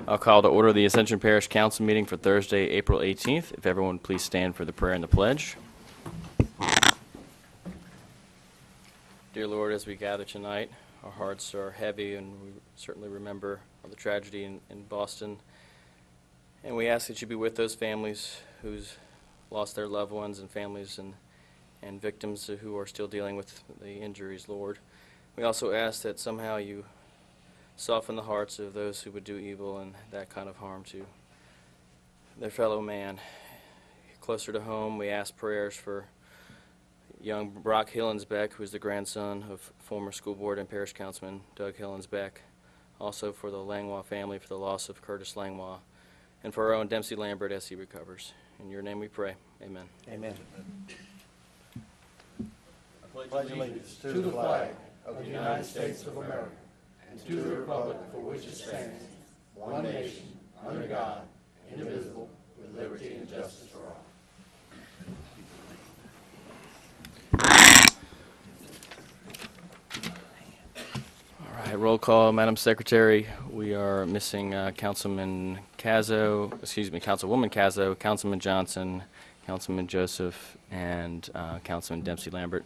I'll call to order the Ascension Parish Council meeting for Thursday, April 18th. If everyone please stand for the prayer and the pledge. Dear Lord, as we gather tonight, our hearts are heavy, and we certainly remember the tragedy in Boston. And we ask that you be with those families who's lost their loved ones, and families and victims who are still dealing with the injuries, Lord. We also ask that somehow you soften the hearts of those who would do evil and that kind of harm to their fellow man. Closer to home, we ask prayers for young Brock Hillensbeck, who is the grandson of former school board and parish councilman Doug Hillensbeck. Also for the Langlois family, for the loss of Curtis Langlois, and for our own Dempsey Lambert as he recovers. In your name we pray. Amen. Amen. I pledge allegiance to the flag of the United States of America and to the republic for which it stands, one nation, under God, indivisible, with liberty and justice for all. All right, roll call, Madam Secretary. We are missing Councilwoman Cazzo, Councilman Johnson, Councilman Joseph, and Councilman Dempsey Lambert,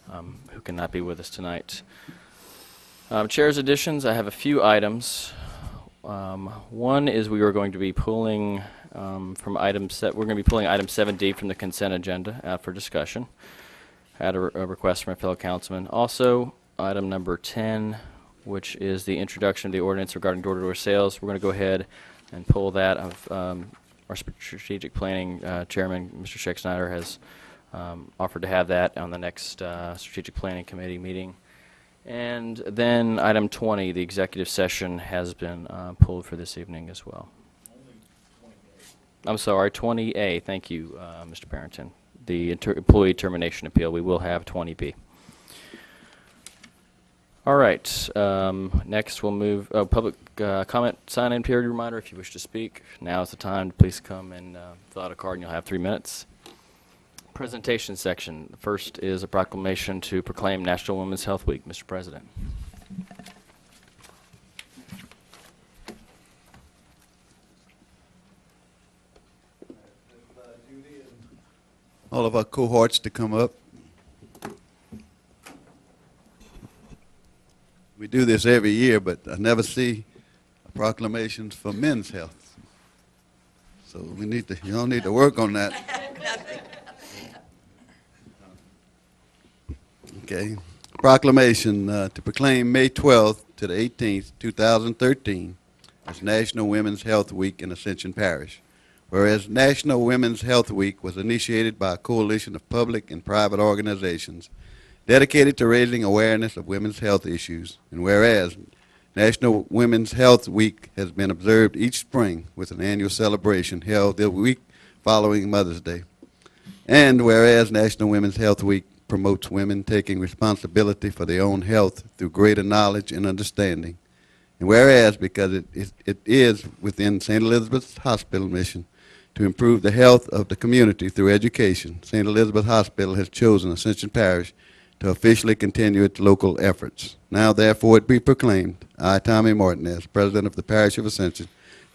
who cannot be with us tonight. Chair's additions, I have a few items. One is we are going to be pulling from item 7D from the consent agenda out for discussion. I had a request from a fellow councilman. Also, item number 10, which is the introduction of the ordinance regarding door-to-door sales. We're going to go ahead and pull that. Our strategic planning chairman, Mr. Sheck Snyder, has offered to have that on the next strategic planning committee meeting. And then item 20, the executive session, has been pulled for this evening as well. I'm sorry, 20A. Thank you, Mr. Barrington. The employee termination appeal. We will have 20B. All right. Next, we'll move public comment sign-in period reminder. If you wish to speak, now is the time to please come and fill out a card, and you'll have 3 minutes. Presentation section. The first is a proclamation to proclaim National Women's Health Week. Mr. President. All of our cohorts to come up. We do this every year, but I never see proclamations for men's health. So you all need to work on that. Okay. Proclamation to proclaim May 12th to the 18th, 2013 as National Women's Health Week in Ascension Parish. Whereas National Women's Health Week was initiated by a coalition of public and private organizations dedicated to raising awareness of women's health issues, and whereas National Women's Health Week has been observed each spring with an annual celebration held the week following Mother's Day, and whereas National Women's Health Week promotes women taking responsibility for their own health through greater knowledge and understanding, and whereas because it is within St. Elizabeth's Hospital mission to improve the health of the community through education, St. Elizabeth Hospital has chosen Ascension Parish to officially continue its local efforts. Now, therefore, it be proclaimed, I, Tommy Martinez, President of the Parish of Ascension,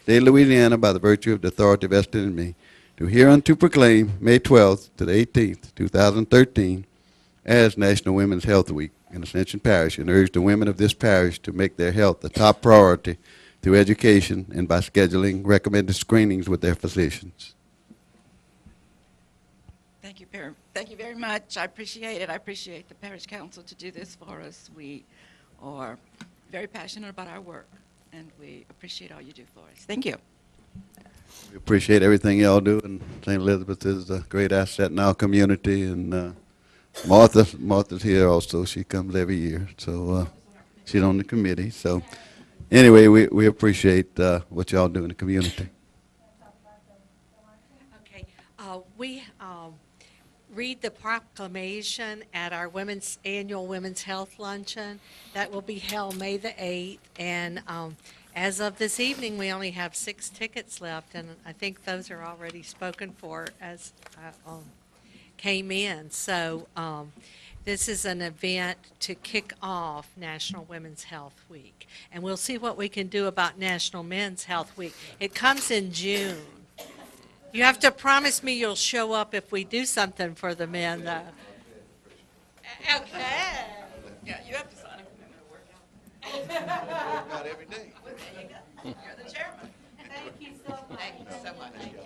State of Louisiana, by the virtue of the authority vested in me, do hereunto proclaim May 12th to the 18th, 2013, as National Women's Health Week in Ascension Parish, and urge the women of this parish to make their health a top priority through education and by scheduling recommended screenings with their physicians. Thank you very much. I appreciate it. I appreciate the Parish Council to do this for us. We are very passionate about our work, and we appreciate all you do for us. Thank you. We appreciate everything y'all do, and St. Elizabeth is a great asset in our community, and Martha's here also. She comes every year, so she's on the committee. So anyway, we appreciate what y'all do in the community. Okay, we read the proclamation at our annual Women's Health Luncheon. That will be held May the 8th, and as of this evening, we only have 6 tickets left, and I think those are already spoken for as came in. So This is an event to kick off National Women's Health Week. And we'll see what we can do about National Men's Health Week. It comes in June. You have to promise me you'll show up if we do something for the men, though. Okay. Yeah, you have to sign a commitment to work out. Not every day. Well, there you go. You're the chairman. Thank you so much. Thank you so much. Thank you.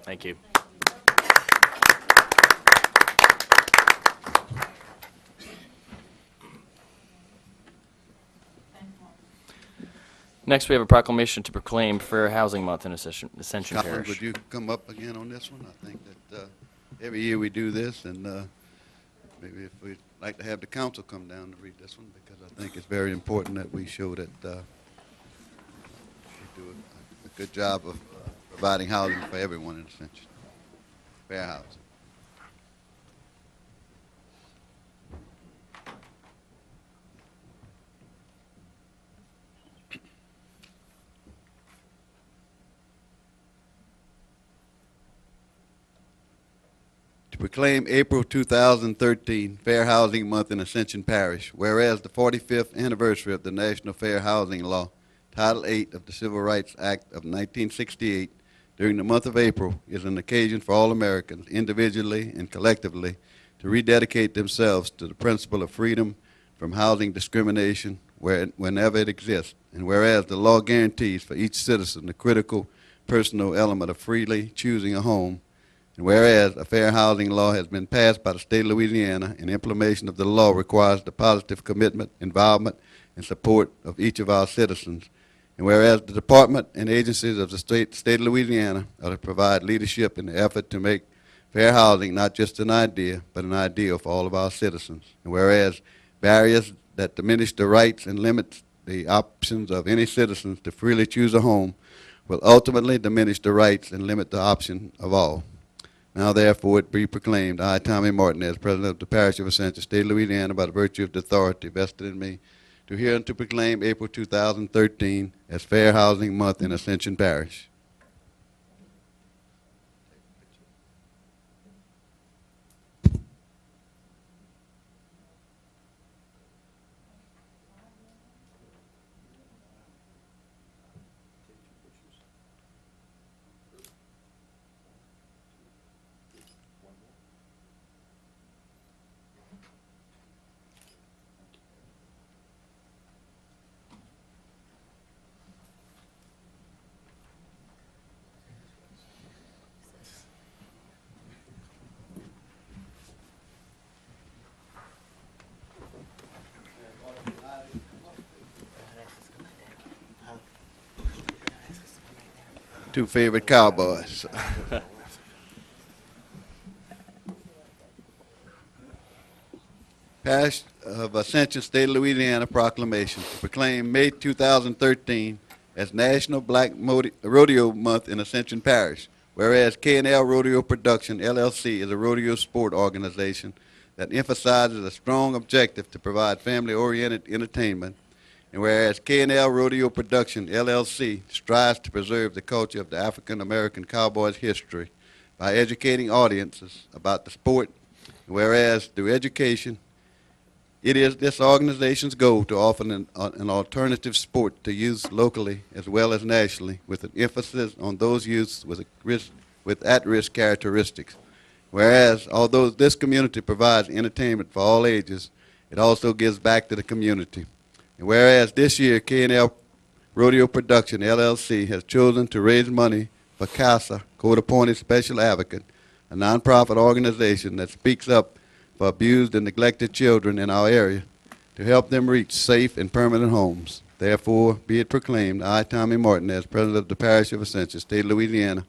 Thank you. Next, we have a proclamation to proclaim Fair Housing Month in Ascension Scotland, Parish. would you come up again on this one? I think that every year we do this, and maybe if we'd like to have the council come down to read this one, because I think it's very important that we show that we do a good job of providing housing for everyone in Ascension. Fair housing. To proclaim April 2013 Fair Housing Month in Ascension Parish, whereas the 45th anniversary of the National Fair Housing Law, Title 8 of the Civil Rights Act of 1968, during the month of April is an occasion for all Americans, individually and collectively, to rededicate themselves to the principle of freedom from housing discrimination whenever it exists. And whereas the law guarantees for each citizen the critical personal element of freely choosing a home, and whereas a fair housing law has been passed by the state of Louisiana, and implementation of the law requires the positive commitment, involvement, and support of each of our citizens. And whereas the department and agencies of the state of Louisiana are to provide leadership in the effort to make fair housing not just an idea, but an ideal for all of our citizens. And whereas barriers that diminish the rights and limit the options of any citizens to freely choose a home will ultimately diminish the rights and limit the option of all. Now, therefore, it be proclaimed, I, Tommy Martin, as President of the Parish of Ascension, State of Louisiana, by the virtue of the authority vested in me, to hear and to proclaim April 2013 as Fair Housing Month in Ascension Parish. Two favorite cowboys. Parish of Ascension, State of Louisiana proclamation to proclaim May 2013 as National Black Rodeo Month in Ascension Parish. Whereas K&L Rodeo Production, LLC, is a rodeo sport organization that emphasizes a strong objective to provide family-oriented entertainment. And whereas K&L Rodeo Production, LLC, strives to preserve the culture of the African American cowboy's history by educating audiences about the sport. And whereas through education, it is this organization's goal to offer an alternative sport to youth locally as well as nationally, with an emphasis on those youths with at-risk characteristics. Whereas, although this community provides entertainment for all ages, it also gives back to the community. And whereas this year, K&L Rodeo Production, LLC, has chosen to raise money for CASA, Court-Appointed Special Advocate, a nonprofit organization that speaks up for abused and neglected children in our area to help them reach safe and permanent homes. Therefore, be it proclaimed, I, Tommy Martin, as President of the Parish of Ascension, State of Louisiana,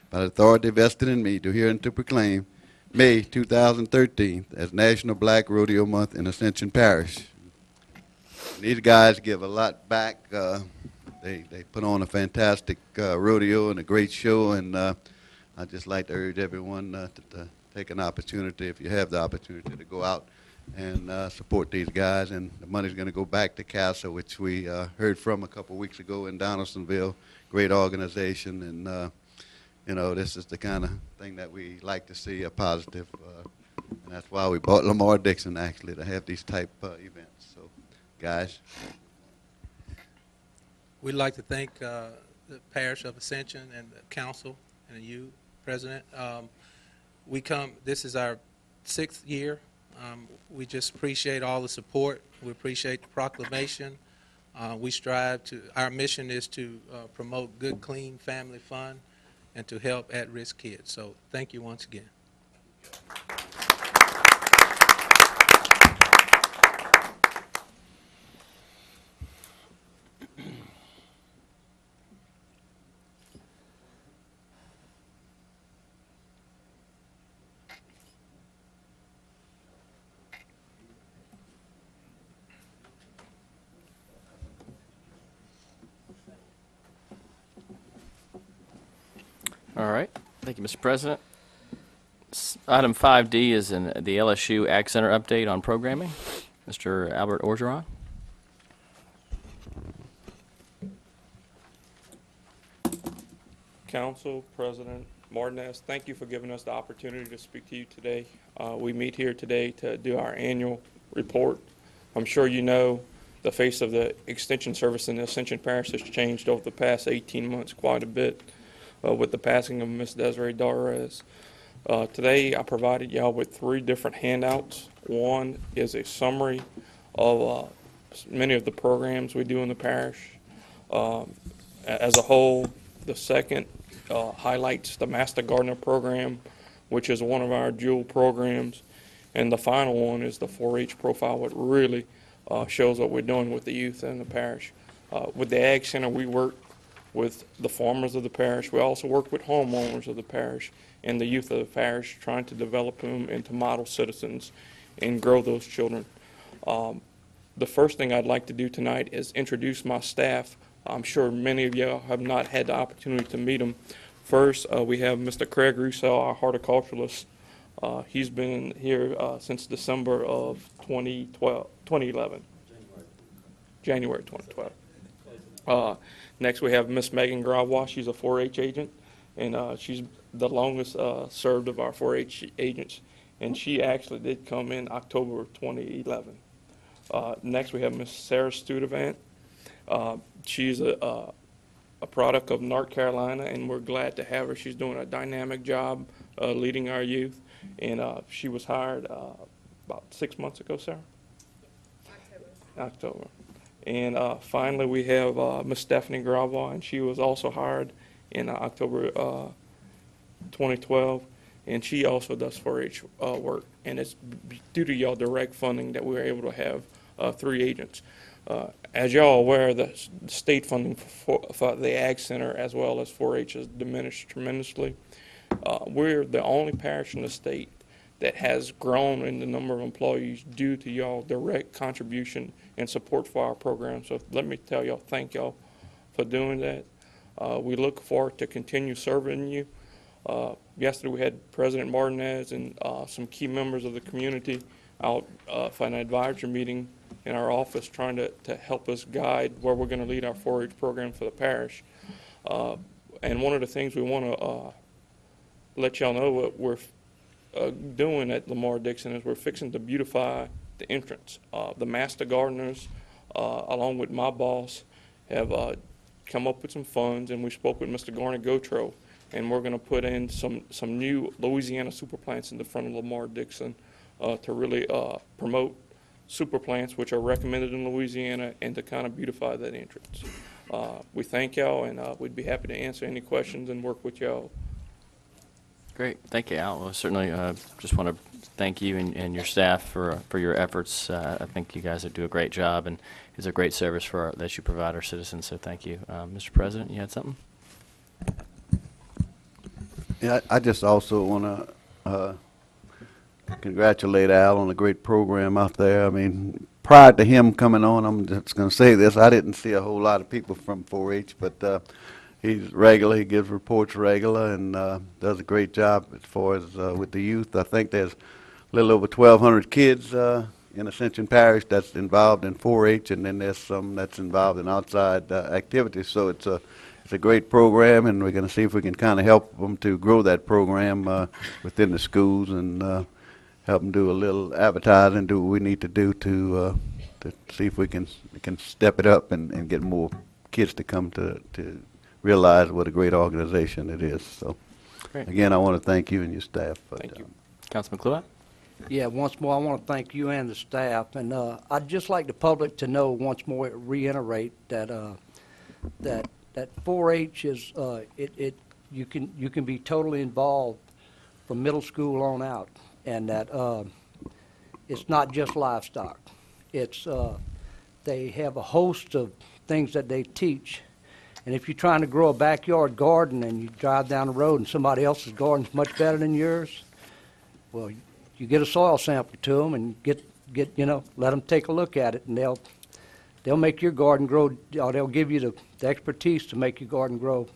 by the authority vested in me, to hear and to proclaim May 2013 as National Black Rodeo Month in Ascension Parish. These guys give a lot back. They put on a fantastic rodeo and a great show, and I'd just like to urge everyone to take an opportunity, if you have the opportunity, to go out and support these guys. And the money's going to go back to CASA, which we heard from a couple weeks ago in Donaldsonville. Great organization, and you know, this is the kind of thing that we like to see, a positive. And that's why we bought Lamar Dixon, actually, to have these type events. So, guys. We'd like to thank the Parish of Ascension and the council and you, President. This is our 6th year. We just appreciate all the support. We appreciate the proclamation. Our mission is to promote good, clean family fun and to help at-risk kids. So thank you once again. All right. Thank you, Mr. President. Item 5D is the LSU Ag Center update on programming. Mr. Albert Orgeron. Council, President Martinez, thank you for giving us the opportunity to speak to you today. We meet here today to do our annual report. I'm sure you know the face of the Extension service in the Ascension Parish has changed over the past 18 months quite a bit with the passing of Ms. Desiree Darres. Today I provided y'all with 3 different handouts. One is a summary of many of the programs we do in the parish as a whole. The second highlights the Master Gardener program, which is one of our jewel programs. And the final one is the 4-H profile, what really shows what we're doing with the youth in the parish. With the Ag Center, we work with the farmers of the parish. We also work with homeowners of the parish and the youth of the parish, trying to develop them into model citizens and grow those children. The first thing I'd like to do tonight is introduce my staff. I'm sure many of y'all have not had the opportunity to meet them. First, we have Mr. Craig Russo, our horticulturalist. He's been here since December of 2011. January 2012. Next, we have Miss Megan Gravois. She's a 4-H agent, and she's the longest served of our 4-H agents, and she actually did come in October of 2011. Next, we have Miss Sarah Studevant. She's a product of North Carolina, and we're glad to have her. She's doing a dynamic job leading our youth, and she was hired about 6 months ago, Sarah? October. And finally, we have Miss Stephanie Gravois, and she was also hired in October 2012, and she also does 4-H work. And it's due to y'all direct funding that we were able to have 3 agents. As y'all aware, the state funding for the Ag Center as well as 4-H has diminished tremendously. We're the only parish in the state that has grown in the number of employees due to y'all direct contribution and support for our program. So let me tell y'all, thank y'all for doing that. We look forward to continue serving you. Yesterday we had President Martinez and some key members of the community out for an advisory meeting in our office, trying to help us guide where we're going to lead our 4-H program for the parish. And one of the things we want to let y'all know what we're doing at Lamar Dixon is we're fixing to beautify the entrance. The master gardeners, along with my boss, have come up with some funds, and we spoke with Mr. Garner Gotro, and we're going to put in some new Louisiana super plants in the front of Lamar Dixon to really promote super plants, which are recommended in Louisiana, and to kind of beautify that entrance. We thank y'all, and we'd be happy to answer any questions and work with y'all. Great. Thank you, Al. Well, certainly just want to thank you and your staff for your efforts. I think you guys do a great job, and it's a great service that you provide our citizens, so thank you. Mr. President, you had something? Yeah, I just also want to congratulate Al on a great program out there. I mean, prior to him coming on, I'm just going to say this, I didn't see a whole lot of people from 4-H, but he's regular, he gives reports regular, and does a great job as far as with the youth. I think there's a little over 1,200 kids in Ascension Parish that's involved in 4-H, and then there's some that's involved in outside activities. So it's a great program, and we're going to see if we can kind of help them to grow that program within the schools and help them do a little advertising, do what we need to do to see if we can step it up and get more kids to come to realize what a great organization it is. So, Great. again, I want to thank you and your staff. Thank you. Councilman Kluat? Yeah, once more, I want to thank you and the staff, and I'd just like the public to know once more, reiterate that that 4-H is you can be totally involved from middle school on out, and that it's not just livestock. It's they have a host of things that they teach, and if you're trying to grow a backyard garden and you drive down the road and somebody else's garden's much better than yours, well, you get a soil sample to them and get let them take a look at it, and they'll make your garden grow, or they'll give you the expertise to make your garden grow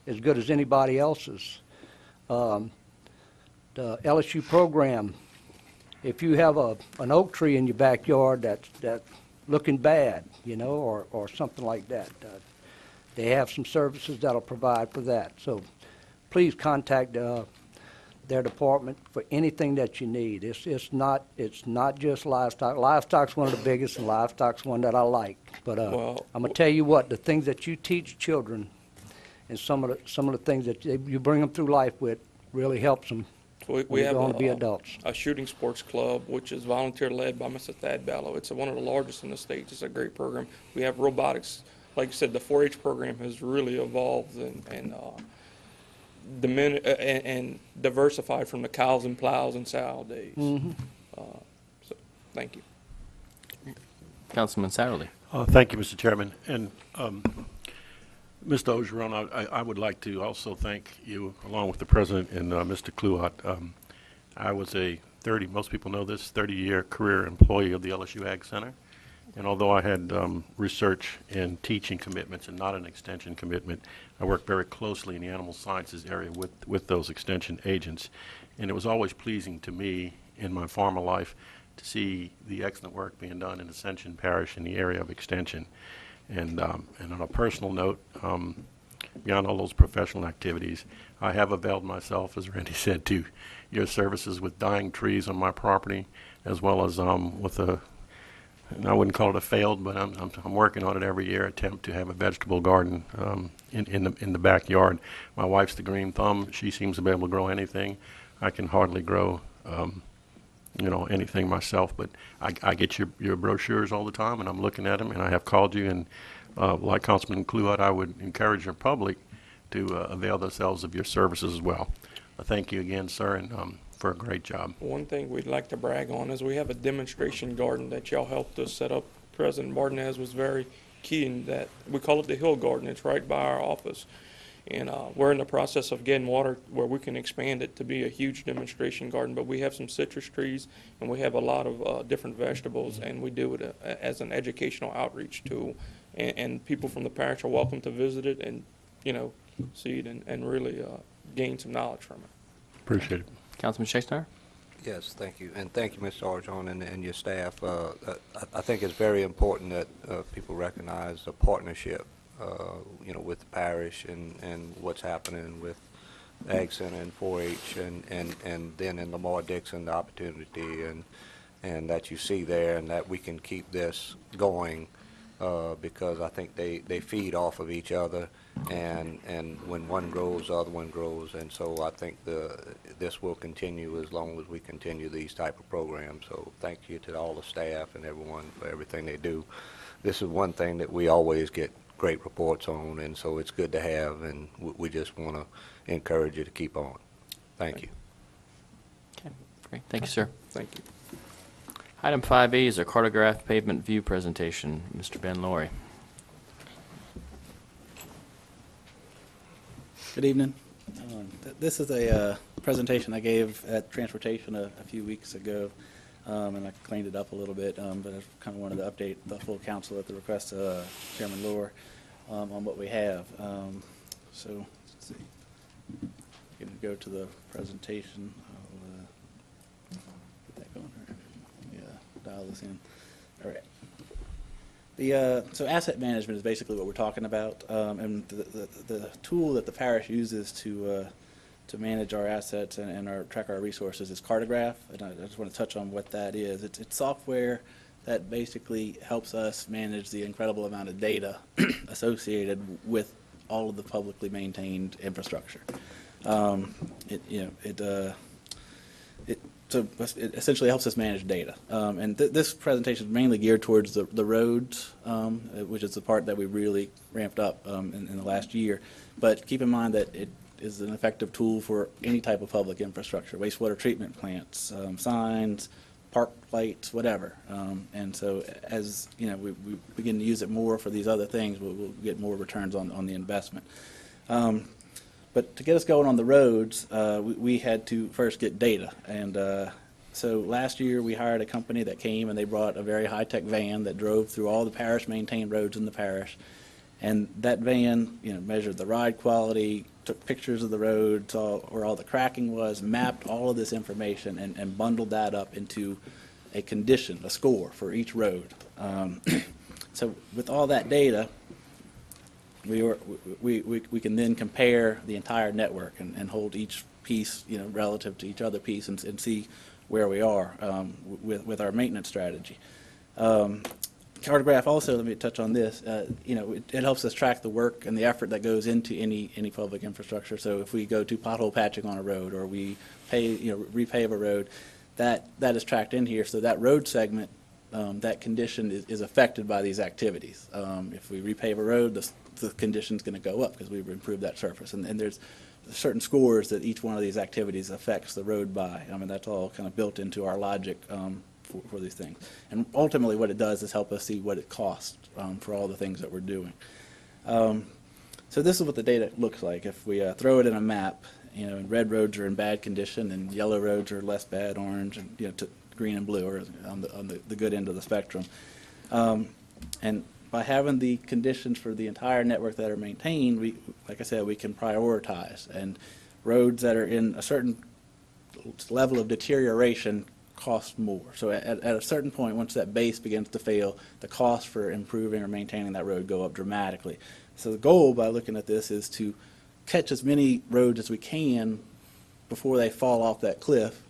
as good as anybody else's. The LSU program, if you have an oak tree in your backyard that's looking bad, or something like that, they have some services that'll provide for that. So please contact their department for anything that you need. It's not just livestock. Livestock's one of the biggest, and livestock's one that I like. But Well, I'm gonna tell you what, the things that you teach children, and some of the things that you bring them through life with, really helps them We when have they're going to be adults. a shooting sports club, which is volunteer-led by Mr. Thad Ballo. It's one of the largest in the state. It's a great program. We have robotics. Like you said, the 4-H program has really evolved and diversified from the cows and plows and sow days. Mm-hmm. So, thank you. Councilman Satterley? Thank you, Mr. Chairman. And Mr. Ogeron, I would like to also thank you, along with the President and Mr. Kluat. I was most people know this, 30-year career employee of the LSU Ag Center. And although I had research and teaching commitments and not an extension commitment, I worked very closely in the animal sciences area with those extension agents. And it was always pleasing to me in my farmer life to see the excellent work being done in Ascension Parish in the area of extension. And on a personal note, beyond all those professional activities, I have availed myself, as Randy said, to your services with dying trees on my property, as well as with and I wouldn't call it a failed, but I'm working on it every year, attempt to have a vegetable garden in the backyard. My wife's the green thumb. She seems to be able to grow anything. I can hardly grow anything myself, but I get your brochures all the time, and I'm looking at them, and I have called you, and like Councilman Kluat, I would encourage your public to avail themselves of your services as well. Thank you again, sir, and for a great job. One thing we'd like to brag on is we have a demonstration garden that y'all helped us set up. President Martinez was very key in that. We call it the Hill Garden. It's right by our office. And we're in the process of getting water where we can expand it to be a huge demonstration garden. But we have some citrus trees, and we have a lot of different vegetables, and we do it as an educational outreach tool. And people from the parish are welcome to visit it and, see it and really gain some knowledge from it. Appreciate it. Councilman Shakespeare? Yes, thank you. And thank you, Mr. Arjon, and your staff. I think it's very important that people recognize the partnership, with the parish and what's happening with Ag Center and 4-H and then in Lamar Dixon, the opportunity and that you see there, and that we can keep this going because I think they feed off of each other, and when one grows, the other one grows, and so I think this will continue as long as we continue these type of programs. So thank you to all the staff and everyone for everything they do. This is one thing that we always get great reports on, and so it's good to have, and we just want to encourage you to keep on. Thank you. Okay, great. Thank you, sir. Thank you. Item 5E is a cartograph pavement view presentation. Mr. Ben Laurie. Good evening. This is a presentation I gave at Transportation a few weeks ago. and I cleaned it up a little bit, but I kind of wanted to update the full council at the request of Chairman Lohr on what we have. So, let's see. Going to go to the presentation. I'll get that going. Dial this in. All right. So asset management is basically what we're talking about, and the tool that the parish uses to manage our assets and track our resources is Cartograph. And I just want to touch on what that is. It's software that basically helps us manage the incredible amount of data associated with all of the publicly maintained infrastructure. So it essentially helps us manage data. And this presentation is mainly geared towards the roads, which is the part that we really ramped up in the last year. But keep in mind that it is an effective tool for any type of public infrastructure, wastewater treatment plants, signs, park lights, whatever. And so as we begin to use it more for these other things, we'll get more returns on the investment. But to get us going on the roads, we had to first get data. And so last year we hired a company that came and they brought a very high-tech van that drove through all the parish-maintained roads in the parish. And that van, measured the ride quality, took pictures of the road, saw where all the cracking was, mapped all of this information, and bundled that up into a condition, a score for each road. So with all that data, we can then compare the entire network and hold each piece, relative to each other piece and see where we are with our maintenance strategy. Cartograph also, let me touch on this, it helps us track the work and the effort that goes into any public infrastructure. So if we go to pothole patching on a road or we repave a road, that is tracked in here. So that road segment, that condition is affected by these activities. If we repave a road, the condition's going to go up because we've improved that surface. And there's certain scores that each one of these activities affects the road by. I mean, that's all kind of built into our logic for these things. And ultimately what it does is help us see what it costs for all the things that we're doing. So this is what the data looks like. If we throw it in a map, and red roads are in bad condition and yellow roads are less bad, orange, and to green and blue are on the good end of the spectrum. And by having the conditions for the entire network that are maintained, like I said, we can prioritize. And roads that are in a certain level of deterioration cost more. So at a certain point, once that base begins to fail, the cost for improving or maintaining that road go up dramatically. So the goal by looking at this is to catch as many roads as we can before they fall off that cliff,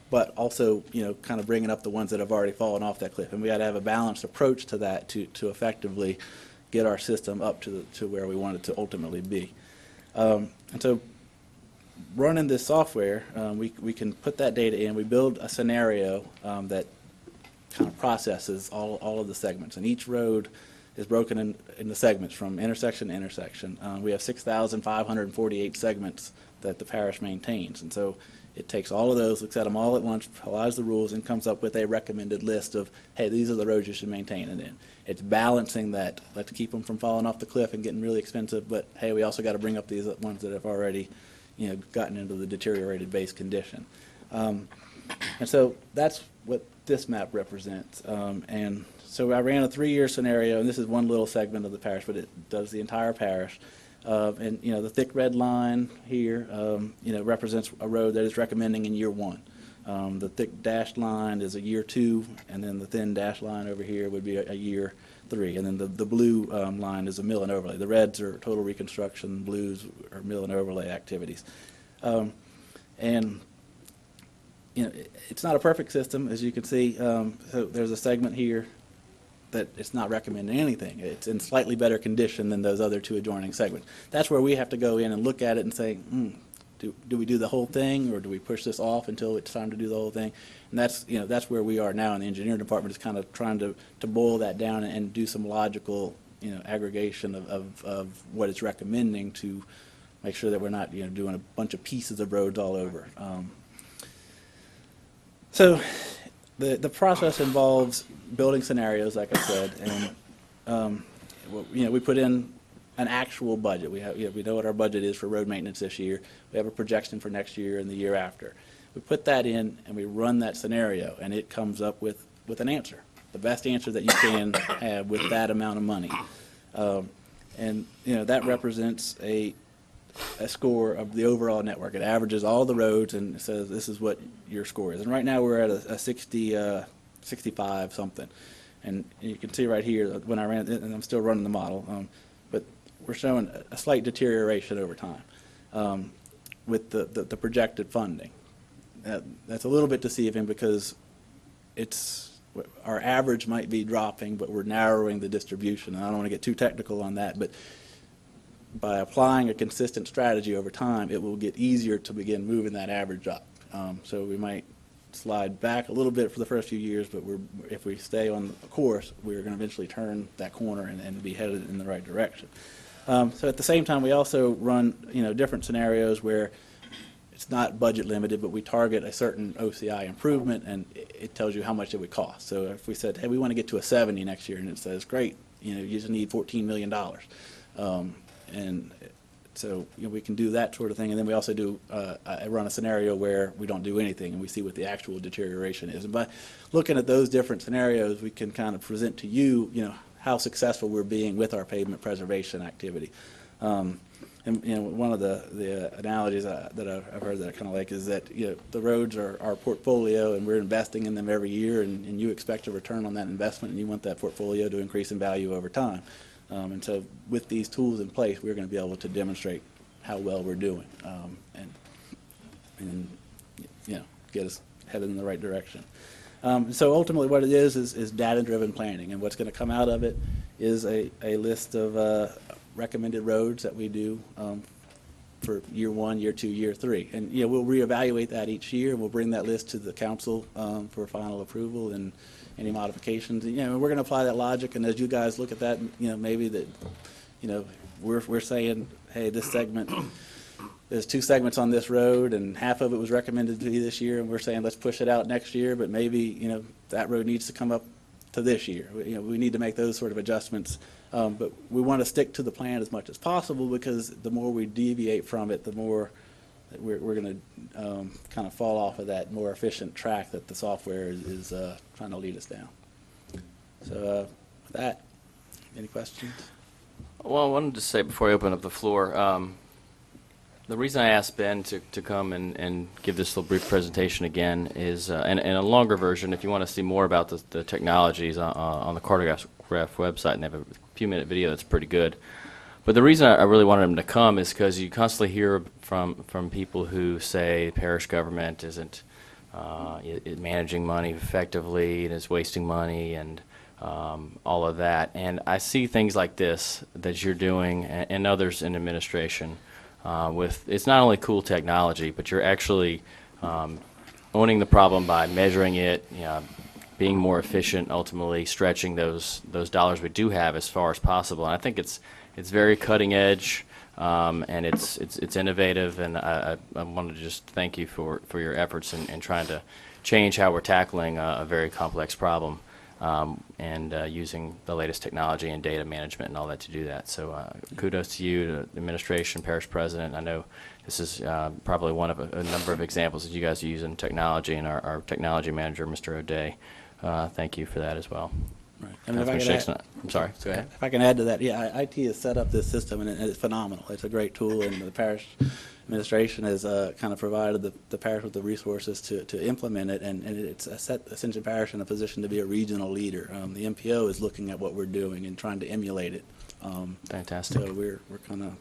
but also, kind of bringing up the ones that have already fallen off that cliff. And we got to have a balanced approach to that to effectively get our system up to where we want it to ultimately be. And so running this software, we can put that data in. We build a scenario that kind of processes all of the segments. And each road is broken in the segments from intersection to intersection. We have 6,548 segments that the parish maintains. And so it takes all of those, looks at them all at once, applies the rules, and comes up with a recommended list of, hey, these are the roads you should maintain it in. It's balancing that. Let's keep them from falling off the cliff and getting really expensive, but hey, we also got to bring up these ones that have already, gotten into the deteriorated base condition. And so that's what this map represents. And so I ran a 3-year scenario, and this is one little segment of the parish, but it does the entire parish. And the thick red line here, represents a road that is recommending in year 1. The thick dashed line is a year 2, and then the thin dashed line over here would be a year 3, and then the blue line is a mill and overlay. The reds are total reconstruction, blues are mill and overlay activities. And it's not a perfect system, as you can see. So there's a segment here that it's not recommending anything. It's in slightly better condition than those other 2 adjoining segments. That's where we have to go in and look at it and say, do we do the whole thing, or do we push this off until it's time to do the whole thing? And that's where we are now in the engineering department, is kind of trying to boil that down and do some logical aggregation of what it's recommending to make sure that we're not doing a bunch of pieces of roads all over. So the process involves building scenarios, like I said, and we put in an actual budget. We know what our budget is for road maintenance this year. We have a projection for next year and the year after. We put that in and we run that scenario, and it comes up with an answer, the best answer that you can have with that amount of money. And that represents a score of the overall network. It averages all the roads and it says this is what your score is. And right now we're at a 65 something. And you can see right here when I ran it, and I'm still running the model, but we're showing a slight deterioration over time with the projected funding. That's a little bit deceiving because our average might be dropping, but we're narrowing the distribution. And I don't want to get too technical on that, but by applying a consistent strategy over time, it will get easier to begin moving that average up. So we might slide back a little bit for the first few years, but if we stay on the course, we're going to eventually turn that corner and be headed in the right direction. So at the same time, we also run different scenarios where it's not budget limited, but we target a certain OCI improvement, and it tells you how much it would cost. So if we said, hey, we want to get to a 70 next year, and it says, great, you just need $14 million. And so we can do that sort of thing. And then we also do run a scenario where we don't do anything, and we see what the actual deterioration is. And by looking at those different scenarios, we can kind of present to you, how successful we're being with our pavement preservation activity. And one of the analogies that I've heard that I kind of like is that the roads are our portfolio, and we're investing in them every year, and you expect a return on that investment, and you want that portfolio to increase in value over time. And so with these tools in place, we're going to be able to demonstrate how well we're doing, and get us headed in the right direction. So ultimately what it is data-driven planning, and what's going to come out of it is a list of recommended roads that we do for year 1, year 2, year 3. And we'll reevaluate that each year. We'll bring that list to the council for final approval and any modifications. And, we're going to apply that logic, and as you guys look at that, maybe that, we're saying, hey, this segment, there's 2 segments on this road, and half of it was recommended to be this year, and we're saying let's push it out next year, but maybe, that road needs to come up to this year. We need to make those sort of adjustments. But we want to stick to the plan as much as possible, because the more we deviate from it, the more that we're going to kind of fall off of that more efficient track that the software is trying to lead us down. So with that, any questions? Well, I wanted to say before I open up the floor, the reason I asked Ben to come and give this little brief presentation again is, and a longer version, if you want to see more about the technologies on the Cartograph website, and they have a few-minute video that's pretty good. But the reason I really wanted him to come is because you constantly hear from people who say parish government isn't managing money effectively and is wasting money and all of that. And I see things like this that you're doing and others in administration with, it's not only cool technology, but you're actually owning the problem by measuring it, being more efficient, ultimately stretching those dollars we do have as far as possible. And I think it's very cutting edge, and it's innovative, and I wanted to just thank you for your efforts in trying to change how we're tackling a very complex problem, and using the latest technology and data management and all that to do that. So kudos to you, to the administration, parish president. I know this is probably one of a number of examples that you guys are using technology, and our technology manager, Mr. O'Day. Thank you for that as well. Right. Councilman Shakespeare. I'm sorry, go ahead. If I can add to that, yeah, IT has set up this system, and it's phenomenal. It's a great tool, and the parish administration has kind of provided the parish with the resources to implement it, and it's set Ascension Parish in a position to be a regional leader. The MPO is looking at what we're doing and trying to emulate it. Fantastic. So we're kind of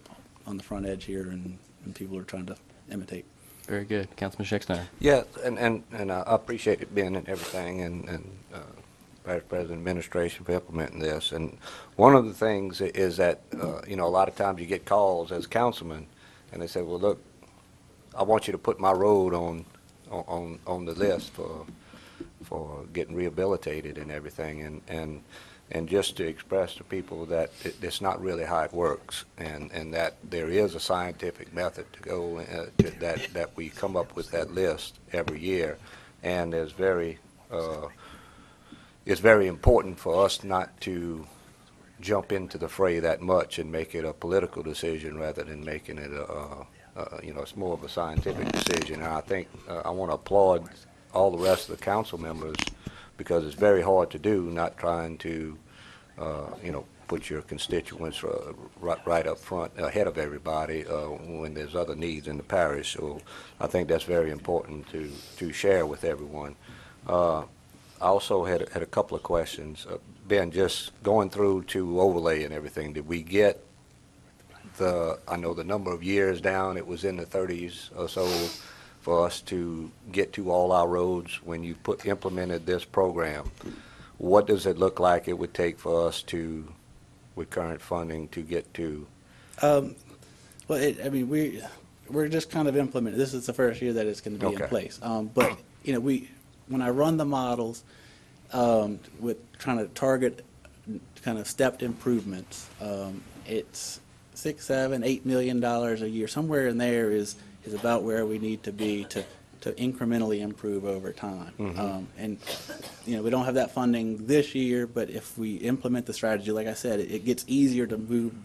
on the front edge here, and people are trying to imitate. Very good. Councilman Shakespeare. Yeah, and I appreciate it, Ben, and everything, and Parish President administration for implementing this. And one of the things is that, a lot of times you get calls as councilman, and they say, well, look, I want you to put my road on the list for getting rehabilitated and everything, and just to express to people that it's not really how it works, and that there is a scientific method to go that we come up with that list every year, and it's very important for us not to jump into the fray that much and make it a political decision rather than making it it's more of a scientific decision. And I think I want to applaud all the rest of the council members because it's very hard to do, not trying to, put your constituents right up front ahead of everybody when there's other needs in the parish. So I think that's very important to share with everyone. I also had a couple of questions. Ben, just going through to overlay and everything, did we get I know the number of years down, it was in the 30s or so for us to get to all our roads when you implemented this program? What does it look like it would take for us to, with current funding, to get to? We're just kind of implementing. This is the first year that it's going to be in place. But when I run the models with trying to target kind of stepped improvements, it's $6, $7, $8 million a year. Somewhere in there is about where we need to be to incrementally improve over time. And we don't have that funding this year, but if we implement the strategy, like I said, it gets easier to move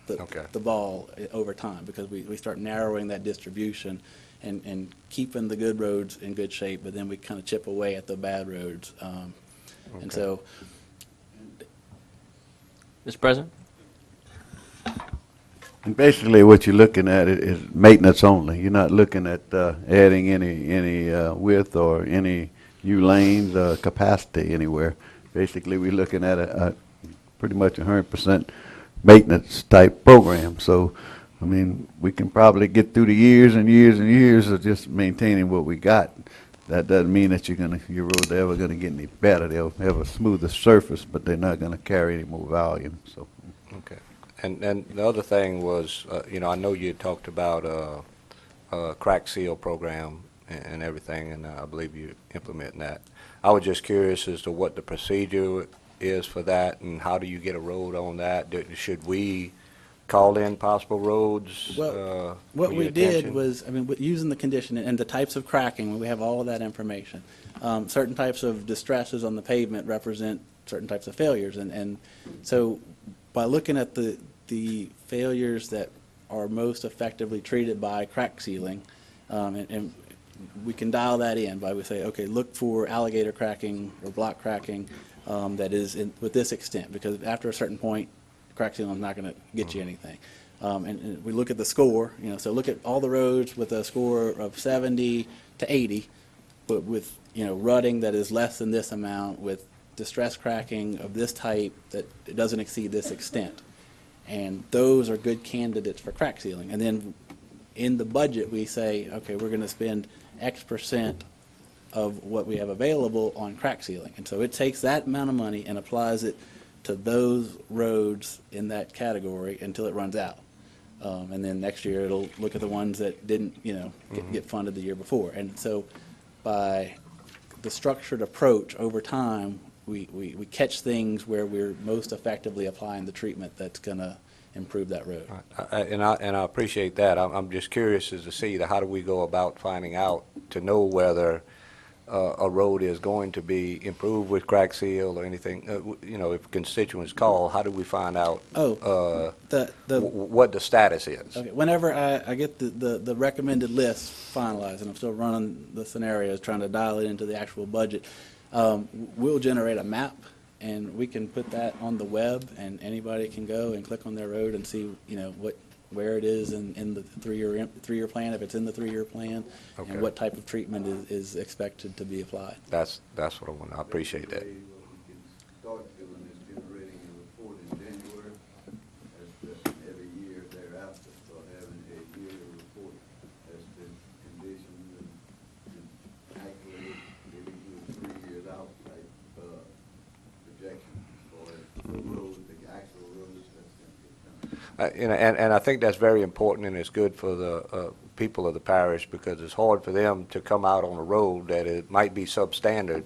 the ball over time because we start narrowing that distribution and keeping the good roads in good shape, but then we kind of chip away at the bad roads. And so, Mr. President? And basically, what you're looking at is maintenance only. You're not looking at adding any width or any new lanes capacity anywhere. Basically, we're looking at a pretty much 100% maintenance type program. So, I mean, we can probably get through the years and years and years of just maintaining what we got. That doesn't mean that your roads are ever going to get any better. They'll have a smoother surface, but they're not going to carry any more volume. So. Okay. And the other thing was, I know you talked about a crack seal program and everything, and I believe you're implementing that. I was just curious as to what the procedure is for that, and how do you get a road on that? Should we call in possible roads? Well, what we did was, using the condition and the types of cracking, we have all of that information. Certain types of distresses on the pavement represent certain types of failures, and so by looking at the failures that are most effectively treated by crack sealing, and we can dial that in by we say, okay, look for alligator cracking or block cracking that is with this extent, because after a certain point, crack sealing is not going to get you anything. And we look at the score, so look at all the roads with a score of 70 to 80, but with rutting that is less than this amount, with distress cracking of this type that it doesn't exceed this extent. And those are good candidates for crack sealing. And then in the budget, we say, okay, we're going to spend X% of what we have available on crack sealing. And so it takes that amount of money and applies it to those roads in that category until it runs out. And then next year, it'll look at the ones that didn't, get funded the year before. And so by the structured approach over time, we catch things where we're most effectively applying the treatment that's going to improve that road. And I appreciate that. I'm just curious as to see how do we go about finding out to know whether a road is going to be improved with crack seal or anything. If constituents call, how do we find out what the status is? Okay. Whenever I get the recommended list finalized, and I'm still running the scenarios, trying to dial it into the actual budget, we'll generate a map, and we can put that on the web, and anybody can go and click on their road and see, where it is in the three-year plan, if it's in the 3-year plan, and what type of treatment is expected to be applied. That's what I want. I appreciate that. Start doing this generating a report in January, every year thereafter, start having a yearly report as to conditions and actually maybe do 3 years out type projection for the roads, the actual roads that's going to get done. And I think that's very important, and it's good for the people of the parish, because it's hard for them to come out on a road that it might be substandard,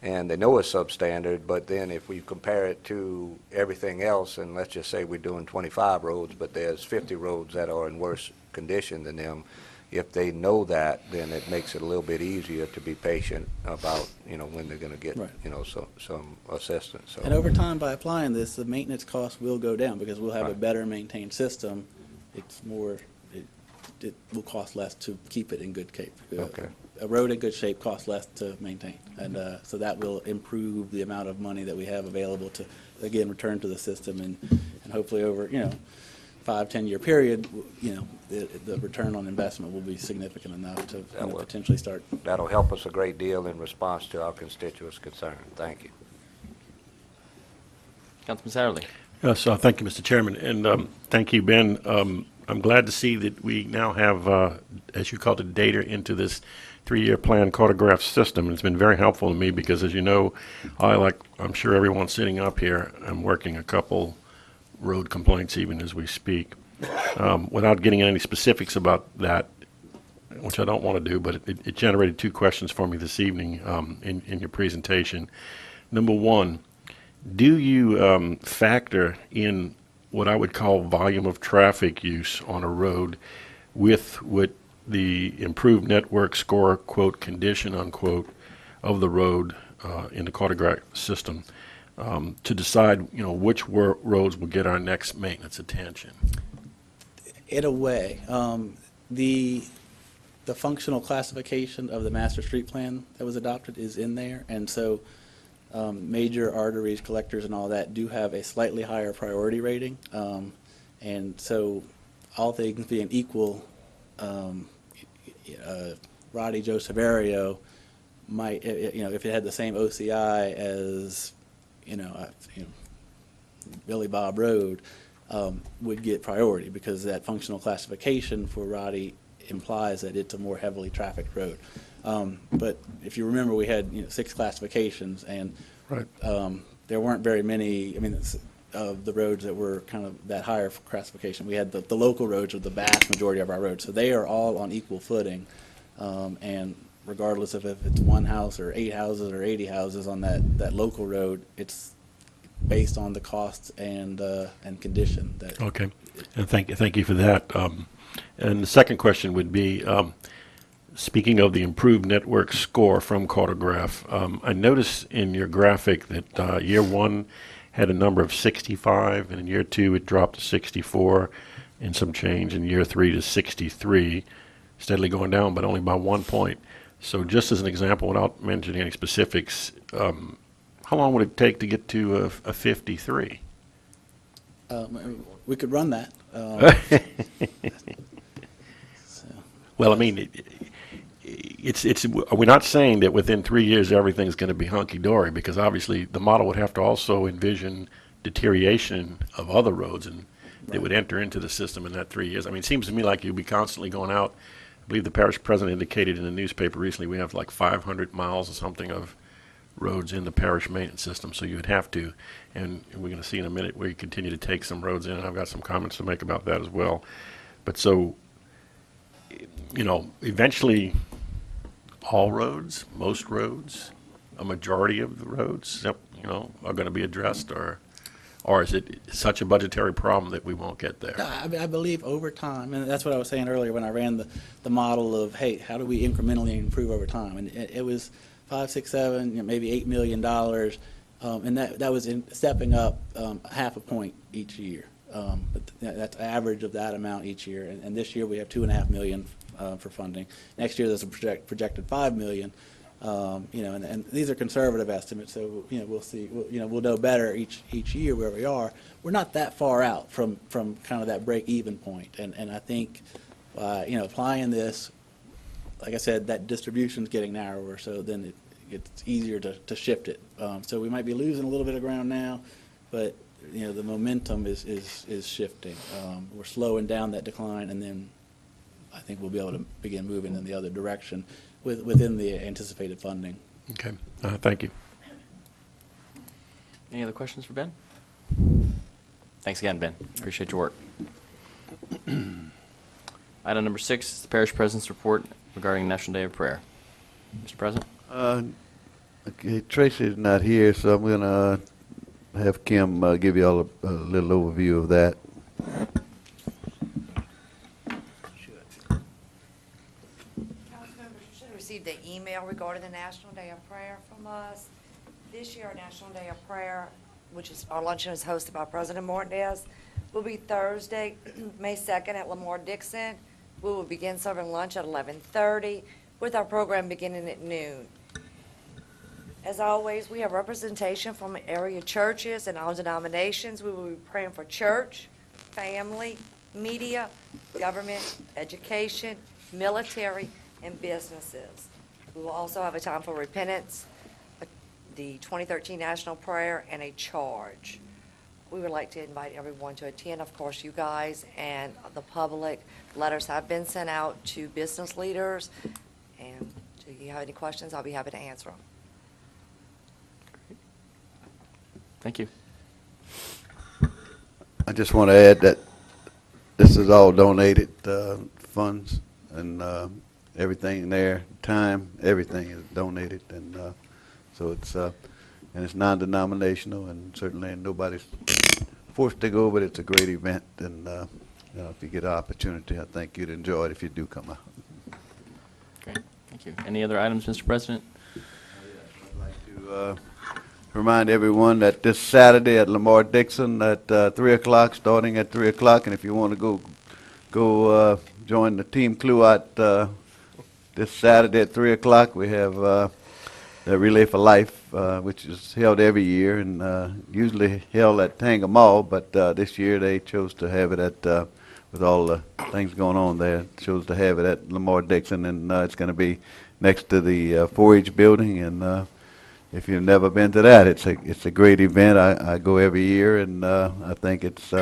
and they know it's substandard, but then if we compare it to everything else, and let's just say we're doing 25 roads, but there's 50 roads that are in worse condition than them, if they know that, then it makes it a little bit easier to be patient about, when they're going to get, right, some assistance. So. And over time, by applying this, the maintenance costs will go down because we'll have a better maintained system. It's more, it will cost less to keep it in good shape. Okay. A road in good shape costs less to maintain, and so that will improve the amount of money that we have available to, again, return to the system, and hopefully over, 5-10 year period, the return on investment will be significant enough to That will- potentially start. That'll help us a great deal in response to our constituents' concern. Thank you. Councilman Satterley. Yes, thank you, Mr. Chairman, and thank you, Ben. I'm glad to see that we now have, as you called it, data into this 3-year plan cartograph system. And it's been very helpful to me because, as you know, I'm sure everyone sitting up here, I'm working a couple road complaints even as we speak. Without getting any specifics about that, which I don't want to do, but it generated 2 questions for me this evening in your presentation. Number one, do you factor in what I would call volume of traffic use on a road with what the improved network score, quote, condition, unquote, of the road in the cartograph system to decide, which roads will get our next maintenance attention? In a way, the functional classification of the master street plan that was adopted is in there, and so major arteries, collectors, and all that do have a slightly higher priority rating, and so all things being equal, Roddy Joe Severio might, if it had the same OCI as, Billy Bob Road, would get priority because that functional classification for Roddy implies that it's a more heavily trafficked road. But if you remember, we had 6 classifications, and Right. There weren't very many. Of the roads that were kind of that higher classification. We had the local roads are the vast majority of our roads, so they are all on equal footing, and regardless of if it's 1 house or 8 houses or 80 houses on that local road, it's based on the costs and condition. Okay, and thank you for that. And the second question would be, speaking of the improved network score from Cartograph, I noticed in your graphic that year 1 had a number of 65, and in year 2 it dropped to 64 and some change, in year 3 to 63, steadily going down, but only by 1 point. So just as an example, without mentioning any specifics, how long would it take to get to a 53? We could run that. Well, we're not saying that within 3 years everything's going to be hunky-dory, because obviously the model would have to also envision deterioration of other roads and that would enter into the system in that 3 years. It seems to me like you'd be constantly going out. I believe the parish president indicated in the newspaper recently we have like 500 miles or something of roads in the parish maintenance system, so you would have to, and we're going to see in a minute where you continue to take some roads in, and I've got some comments to make about that as well. But so, eventually all roads, most roads, a majority of the roads, are going to be addressed, or is it such a budgetary problem that we won't get there? I believe over time, and that's what I was saying earlier when I ran the model of, hey, how do we incrementally improve over time? And it was 5, 6, 7, maybe $8 million, and that was stepping up half a point each year. But that's average of that amount each year. And this year we have $2.5 million for funding. Next year there's a projected $5 million. And these are conservative estimates, so we'll see. We'll know better each year where we are. We're not that far out from kind of that break-even point, and I think applying this, like I said, that distribution's getting narrower, so then it's easier to shift it. So we might be losing a little bit of ground now, but the momentum is shifting. We're slowing down that decline, and then I think we'll be able to begin moving in the other direction within the anticipated funding. Okay, thank you. Any other questions for Ben? Thanks again, Ben. Appreciate your work. Item number 6 is the parish president's report regarding National Day of Prayer. Mr. President? Okay, Tracy's not here, so I'm going to have Kim give you all a little overview of that. Received the email regarding the National Day of Prayer from us. This year, our National Day of Prayer, which is our luncheon is hosted by President Martinez, will be Thursday, May 2nd at Lamar Dixon We will begin serving lunch at 11:30 with our program beginning at noon. As always, we have representation from area churches and all denominations. We will be praying for church, family, media, government, education, military, and businesses. We will also have a time for repentance, the 2013 National Prayer, and a charge. We would like to invite everyone to attend, of course, you guys and the public. Letters have been sent out to business leaders, and if you have any questions, I'll be happy to answer them. Thank you. I just want to add that this is all donated funds, and everything there, time, everything is donated, and so it's and it's non-denominational, and certainly nobody's forced to go, but it's a great event, and you know, if you get an opportunity, I think you'd enjoy it if you do come out. Great. Thank you. Any other items, Mr. President? I'd like to remind everyone that this Saturday at Lamar Dixon at 3 o'clock, starting at 3 o'clock, and if you want to go join the Team Cluot this Saturday at 3 o'clock, we have the Relay for Life, which is held every year, and usually held at Tanger Mall, but this year they chose to have it at, with all the things going on there, chose to have it at Lamar Dixon, and it's going to be next to the 4-H building, and if you've never been to that, it's a great event. I go every year, and I think it's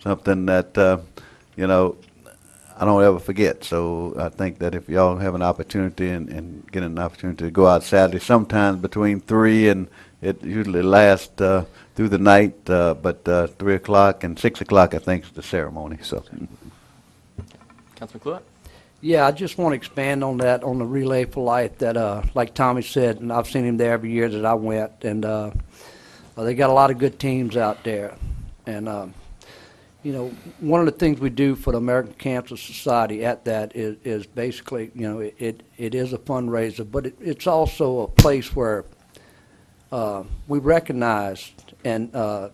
something that you know, I don't ever forget. So I think that if y'all have an opportunity and get an opportunity to go out Saturday, sometimes between 3 and it usually lasts through the night, but 3 o'clock and 6 o'clock I think is the ceremony. So. Councilman Cluett? Yeah, I just want to expand on that, on the Relay for Life, that like Tommy said, and I've seen him there every year that I went, and they got a lot of good teams out there. And you know, one of the things we do for the American Cancer Society at that is basically, you know, it is a fundraiser, but it's also a place where we recognize and the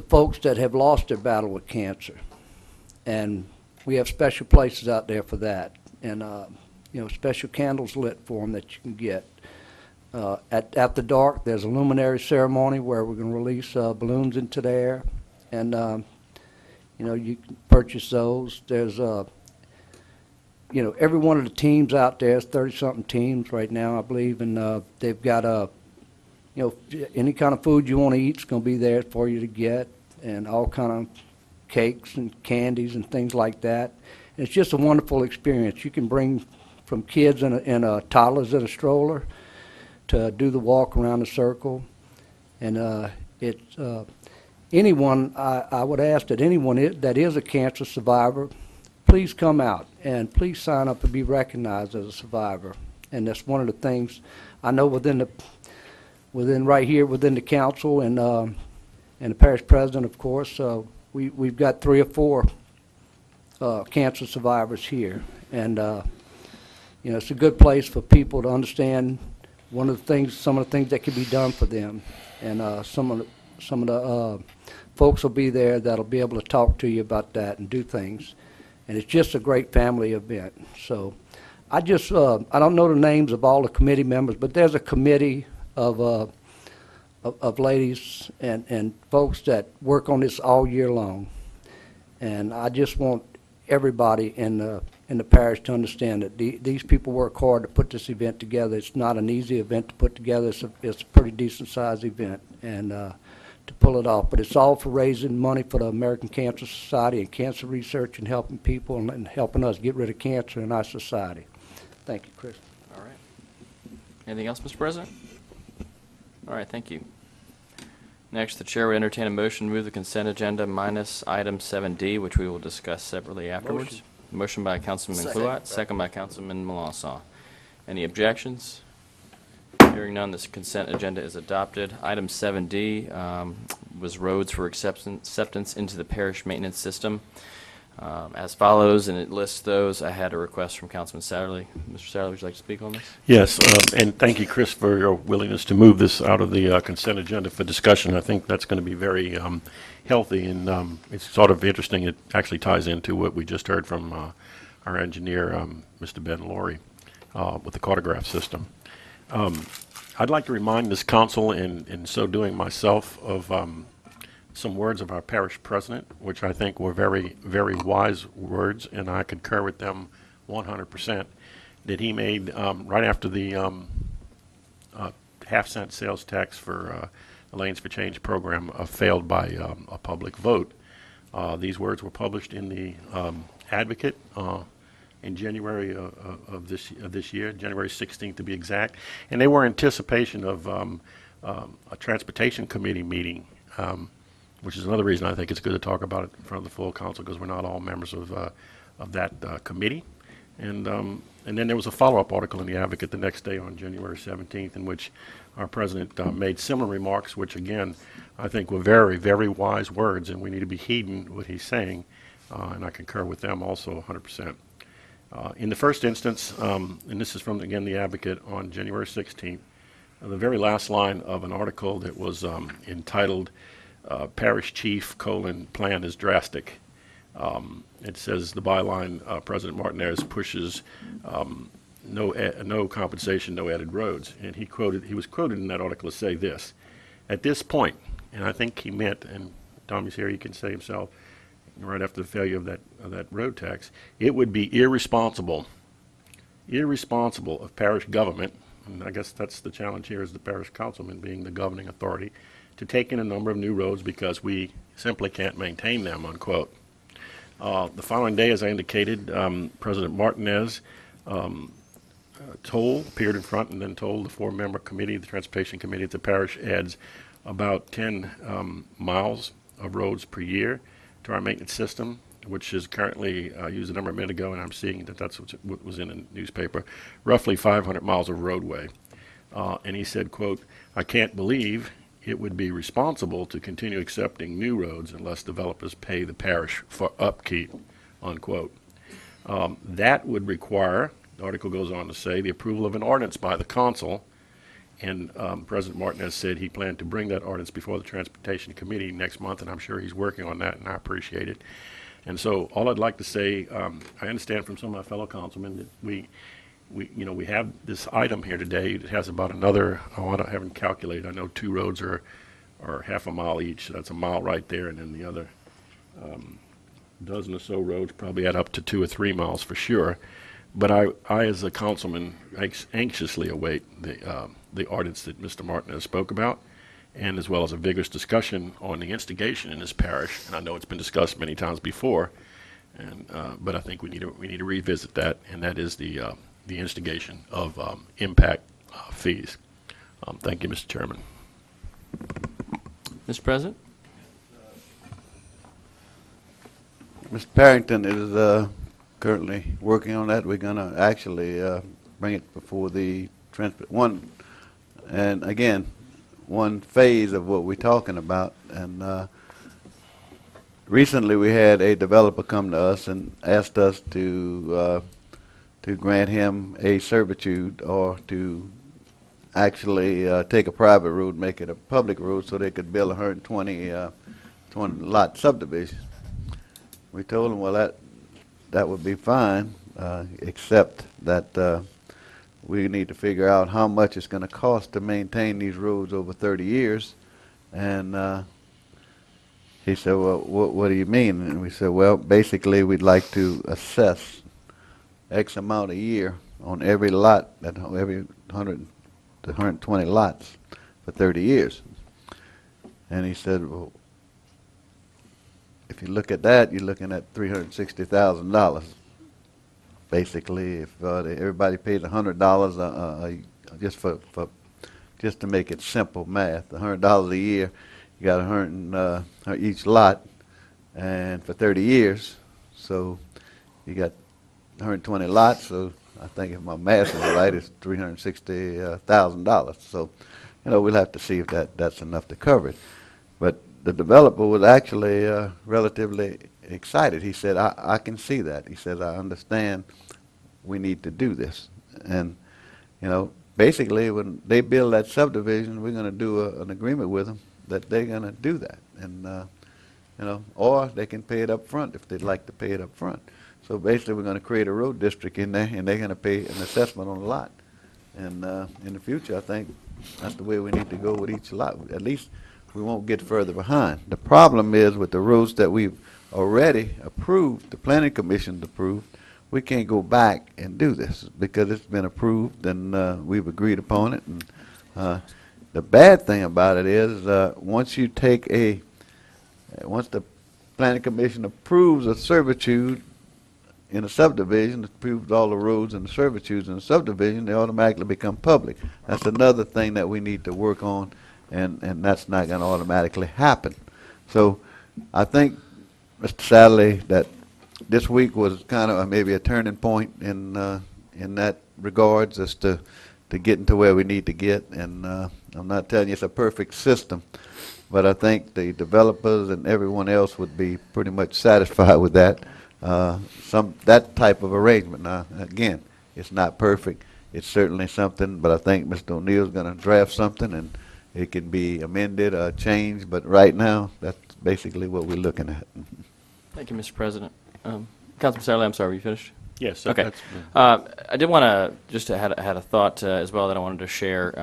folks that have lost their battle with cancer, and we have special places out there for that, and you know, special candles lit for them that you can get. At the dark, there's a luminary ceremony where we're going to release balloons into the air, and you know, you can purchase those. There's you know, every one of the teams out there is 30-something teams right now, I believe, and they've got you know, any kind of food you want to eat is going to be there for you to get, and all kind of cakes and candies and things like that. And it's just a wonderful experience. You can bring from kids in a toddlers in a stroller to do the walk around the circle, and it's anyone. I would ask that anyone that is a cancer survivor, please come out and please sign up to be recognized as a survivor. And that's one of the things I know within right here within the council and the parish president, of course. We've got 3 or 4 cancer survivors here, and you know, it's a good place for people to understand some of the things that can be done for them, and some of the folks will be there that'll be able to talk to you about that and do things, and it's just a great family event. So I don't know the names of all the committee members, but there's a committee of ladies and folks that work on this all year long, and I just want everybody in the parish to understand that these people work hard to put this event together. It's not an easy event to put together. It's a pretty decent sized event, and to pull it off. But it's all for raising money for the American Cancer Society and cancer research and helping people and helping us get rid of cancer in our society. Thank you, Chris. All right. Anything else, Mr. President? All right, thank you. Next, the chair will entertain a motion to move the consent agenda minus item 7D, which we will discuss separately afterwards. Motion by Councilman Cluett, second by Councilman Melanson. Any objections? Hearing none, this consent agenda is adopted. Item 7D was roads for acceptance into the parish maintenance system. as follows, and it lists those. I had a request from Councilman Satterley. Mr. Satterley, would you like to speak on this? Yes, and thank you, Chris, for your willingness to move this out of the consent agenda for discussion. I think that's going to be very healthy, and it's sort of interesting. It actually ties into what we just heard from our engineer, Mr. Ben Laurie, with the cartograph system. I'd like to remind this council, and in so doing myself, of some words of our parish president, which I think were very, very wise words, and I concur with them 100%, that he made right after the half-cent sales tax for the Lanes for Change program failed by a public vote. These words were published in the Advocate in January of this year, January 16th to be exact, and they were in anticipation of a Transportation Committee meeting, which is another reason I think it's good to talk about it in front of the full council, because we're not all members of that committee. And then there was a follow-up article in the Advocate the next day on January 17th, in which our president made similar remarks, which again I think were very, very wise words, and we need to be heeding what he's saying, and I concur with them also 100%. In the first instance, and this is from, again, the Advocate on January 16th, the very last line of an article that was entitled Parish Chief, Plan is Drastic. It says the byline, President Martinez pushes no compensation, no added roads. And he was quoted in that article to say this: at this point, and I think he meant, and Tommy's here, he can say himself, right after the failure of that road tax, it would be irresponsible of parish government, and I guess that's the challenge here, is the parish councilman being the governing authority, to take in a number of new roads because we simply can't maintain them, unquote. The following day, as I indicated, President Martinez appeared in front and then told the four-member committee, the Transportation Committee at the parish, adds about 10 miles of roads per year to our maintenance system, which is currently, used a number of minutes ago, and I'm seeing that that's what was in the newspaper, roughly 500 miles of roadway. And he said, quote, I can't believe it would be responsible to continue accepting new roads unless developers pay the parish for upkeep, unquote. That would require, the article goes on to say, the approval of an ordinance by the council, and President Martinez said he planned to bring that ordinance before the Transportation Committee next month, and I'm sure he's working on that, and I appreciate it. And so all I'd like to say, I understand from some of my fellow councilmen that we have this item here today. It has about another, I haven't calculated. I know 2 roads are half a mile each. So that's a mile right there, and then the other dozen or so roads probably add up to 2 or 3 miles for sure. But I as a councilman, anxiously await the ordinance that Mr. Martinez spoke about, and as well as a vigorous discussion on the instigation in this parish. And I know it's been discussed many times before, and but I think we need to revisit that, and that is the instigation of impact fees. Thank you, Mr. Chairman. Mr. President? Mr. Parrington is currently working on that. We're going to actually bring it before the one phase of what we're talking about. And recently we had a developer come to us and asked us to grant him a servitude, or to actually take a private road, make it a public road, so they could build 120 lot subdivision. We told him, well, that would be fine, except that we need to figure out how much it's going to cost to maintain these roads over 30 years. And he said, well, what do you mean? And we said, well, basically we'd like to assess X amount a year on every lot, every 100 to 120 lots for 30 years. And he said, well, if you look at that, you're looking at $360,000. Basically, if everybody pays $100 just to make it simple math, $100 a year, you got 100 each lot, and for 30 years, so you got 120 lots. So I think if my math is right, it's $360,000. So, we'll have to see if that's enough to cover it. But the developer was actually relatively excited. He said, I can see that. He says, I understand we need to do this. And, you know, basically when they build that subdivision, we're going to do an agreement with them that they're going to do that. And, you know, or they can pay it up front if they'd like to pay it up front. So basically we're going to create a road district in there, and they're going to pay an assessment on the lot. And in the future, I think that's the way we need to go with each lot. At least we won't get further behind. The problem is with the roads that we've already approved, the planning commission approved, we can't go back and do this because it's been approved and we've agreed upon it. And the bad thing about it is once you take once the planning commission approves a servitude in a subdivision, approves all the roads and the servitudes in a subdivision, they automatically become public. That's another thing that we need to work on, and that's not going to automatically happen. So I think, Mr. Sadley, that this week was kind of maybe a turning point in that regards as to getting to where we need to get. And I'm not telling you it's a perfect system, but I think the developers and everyone else would be pretty much satisfied with that. That type of arrangement. Now, again, it's not perfect. It's certainly something, but I think Mr. O'Neill's going to draft something, and it can be amended or changed. But right now, that's basically what we're looking at. Thank you, Mr. President. Councilman Sadler, I'm sorry, were you finished? Yes. Okay. I did want to just had a thought as well that I wanted to share,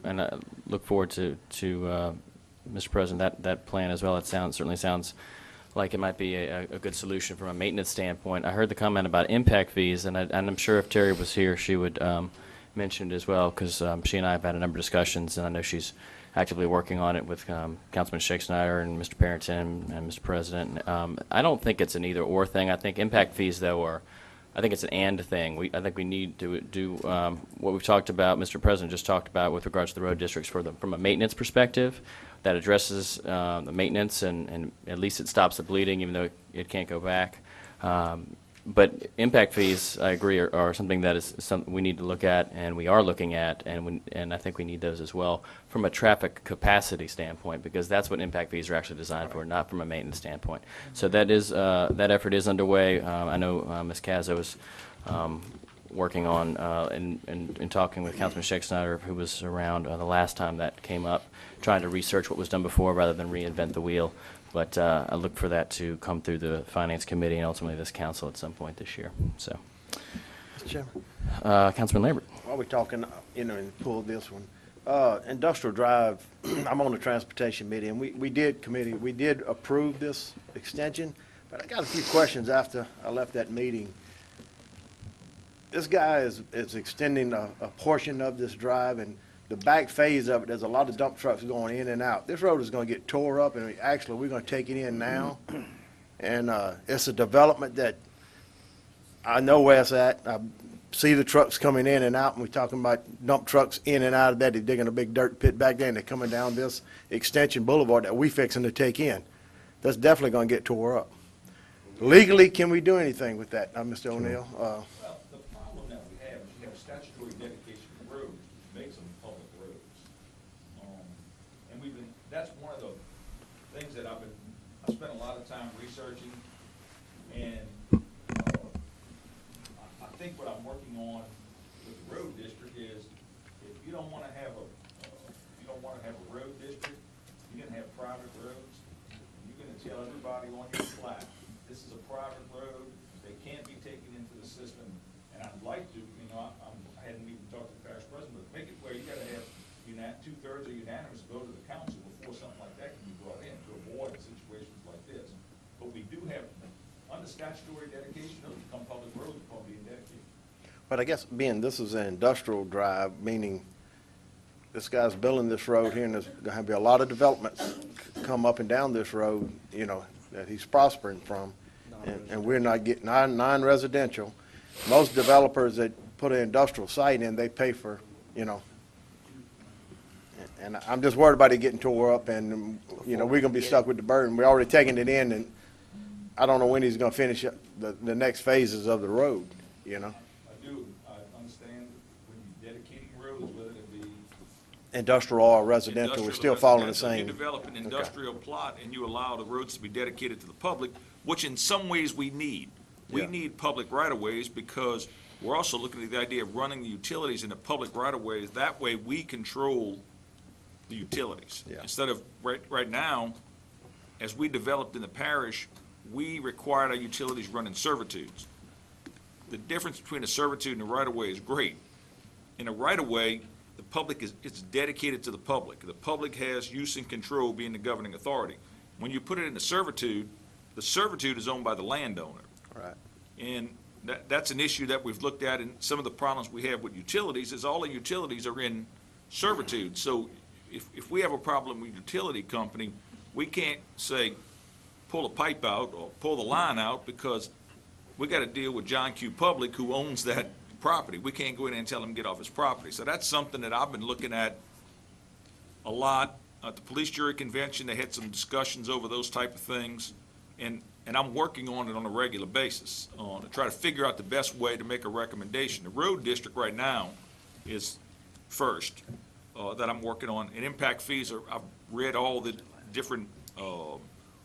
and I look forward to Mr. President, that plan as well. It certainly sounds like it might be a good solution from a maintenance standpoint. I heard the comment about impact fees, and I'm sure if Terry was here, she would mention it as well, because she and I have had a number of discussions, and I know she's actively working on it with Councilman Schick-Snyder and Mr. Parrington and Mr. President. I don't think it's an either-or thing. I think impact fees, though, I think it's an and thing. I think we need to do what we've talked about, Mr. President just talked about with regards to the road districts from a maintenance perspective that addresses the maintenance, and at least it stops the bleeding, even though it can't go back. But impact fees, I agree, are something that is something we need to look at, and we are looking at, and I think we need those as well from a traffic capacity standpoint, because that's what impact fees are actually designed for, not from a maintenance standpoint. So that effort is underway. I know Ms. Cazzo is working on and talking with Councilman Schick-Snyder, who was around the last time that came up, trying to research what was done before rather than reinvent the wheel. But I look for that to come through the Finance Committee and ultimately this council at some point this year. So, Mr. Chairman, Councilman Lambert. while we're talking, and pull this one, Industrial Drive, I'm on the Transportation Committee, and we did approve this extension, but I got a few questions after I left that meeting. This guy is extending a portion of this drive, and the back phase of it, there's a lot of dump trucks going in and out. This road is going to get tore up, and actually, we're going to take it in now. And it's a development that I know where it's at. I see the trucks coming in and out, and we're talking about dump trucks in and out of that. They're digging a big dirt pit back there, and they're coming down this extension boulevard that we fixing to take in. That's definitely going to get tore up. Legally, can we do anything with that, Mr. O'Neill? Well, the problem that we have is you have statutory dedication of roads, which makes them public roads. And that's one of the things that I spent a lot of time researching, and I think what I'm working on with the road district is, if you don't want to have a road district, you're going to have private roads. You're going to tell everybody on your flat, this is a private road, they can't be taken into the system. And I'd like to, I hadn't even talked to the parish president, but make it where you gotta have 2/3 or unanimous vote of the council before something like that can be brought in to avoid situations like this. But we do have, under statutory dedication, those become public roads upon being dedicated. But I guess being this is an industrial drive, meaning this guy's building this road here, and there's going to be a lot of developments come up and down this road, that he's prospering from. And we're not getting non-residential. Most developers that put an industrial site in, they pay for, and I'm just worried about it getting tore up, and, we're going to be stuck with the burden. We're already taking it in, and I don't know when he's going to finish the next phases of the road, I understand when you're dedicating roads, whether it be Industrial or residential, we're still following the residential. same. You develop an industrial plot and you allow the roads to be dedicated to the public, which in some ways we need. We Yeah. need public right-of-ways because we're also looking at the idea of running the utilities into public right-of-ways. That way, we control the utilities. Yeah. Instead of, right now, as we developed in the parish, we required our utilities run in servitudes. The difference between a servitude and a right-of-way is great. In a right-of-way, the public it's dedicated to the public. The public has use and control, being the governing authority. When you put it in a servitude, the servitude is owned by the landowner. Right. And that's an issue that we've looked at, and some of the problems we have with utilities is all the utilities are in servitude. So if we have a problem with utility company, we can't say, pull a pipe out or pull the line out, because we got to deal with John Q. Public, who owns that property. We can't go in and tell him to get off his property. So that's something that I've been looking at a lot. At the police jury convention, they had some discussions over those type of things, and I'm working on it on a regular basis to try to figure out the best way to make a recommendation. The road district right now is first that I'm working on, and impact fees I've read all the different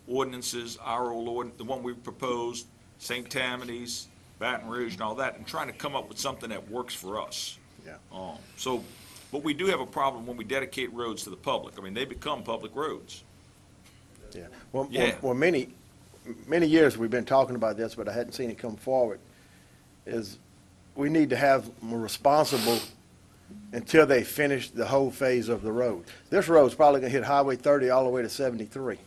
ordinances, our old ordinance, the one we proposed, St. Tammany's, Baton Rouge, and all that, and trying to come up with something that works for us. Yeah. But we do have a problem when we dedicate roads to the public. I mean, they become public roads. Yeah. Well, Yeah. well, many years we've been talking about this, but I hadn't seen it come forward, is we need to have more responsible until they finish the whole phase of the road. This road's probably gonna hit Highway 30 all the way to 73.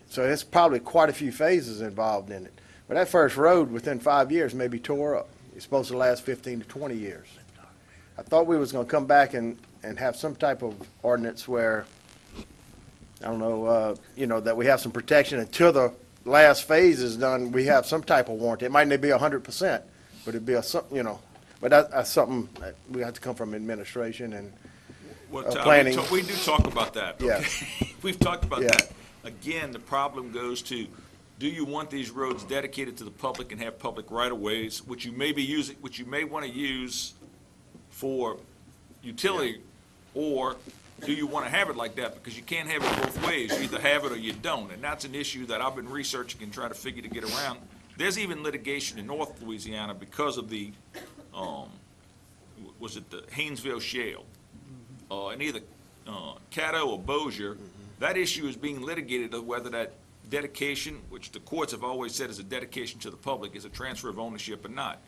So it's probably quite a few phases involved in it. But that first road, within 5 years, may be tore up. It's supposed to last 15 to 20 years. I thought we was gonna come back and have some type of ordinance where, I don't know, that we have some protection until the last phase is done. We have some type of warranty. It might not be 100%, but it'd be but that's something that we have to come from administration and Well, planning. we do talk about that, Yeah. okay? We've talked about Yeah. that. Again, the problem goes to, do you want these roads dedicated to the public and have public right-of-ways, which you may want to use for utility, or do you want to have it like that? Because you can't have it both ways. You either have it or you don't, and that's an issue that I've been researching and trying to figure to get around. There's even litigation in North Louisiana because of the, was it the Haynesville Shale? And either Caddo or Bossier, that issue is being litigated of whether that dedication, which the courts have always said is a dedication to the public, is a transfer of ownership or not.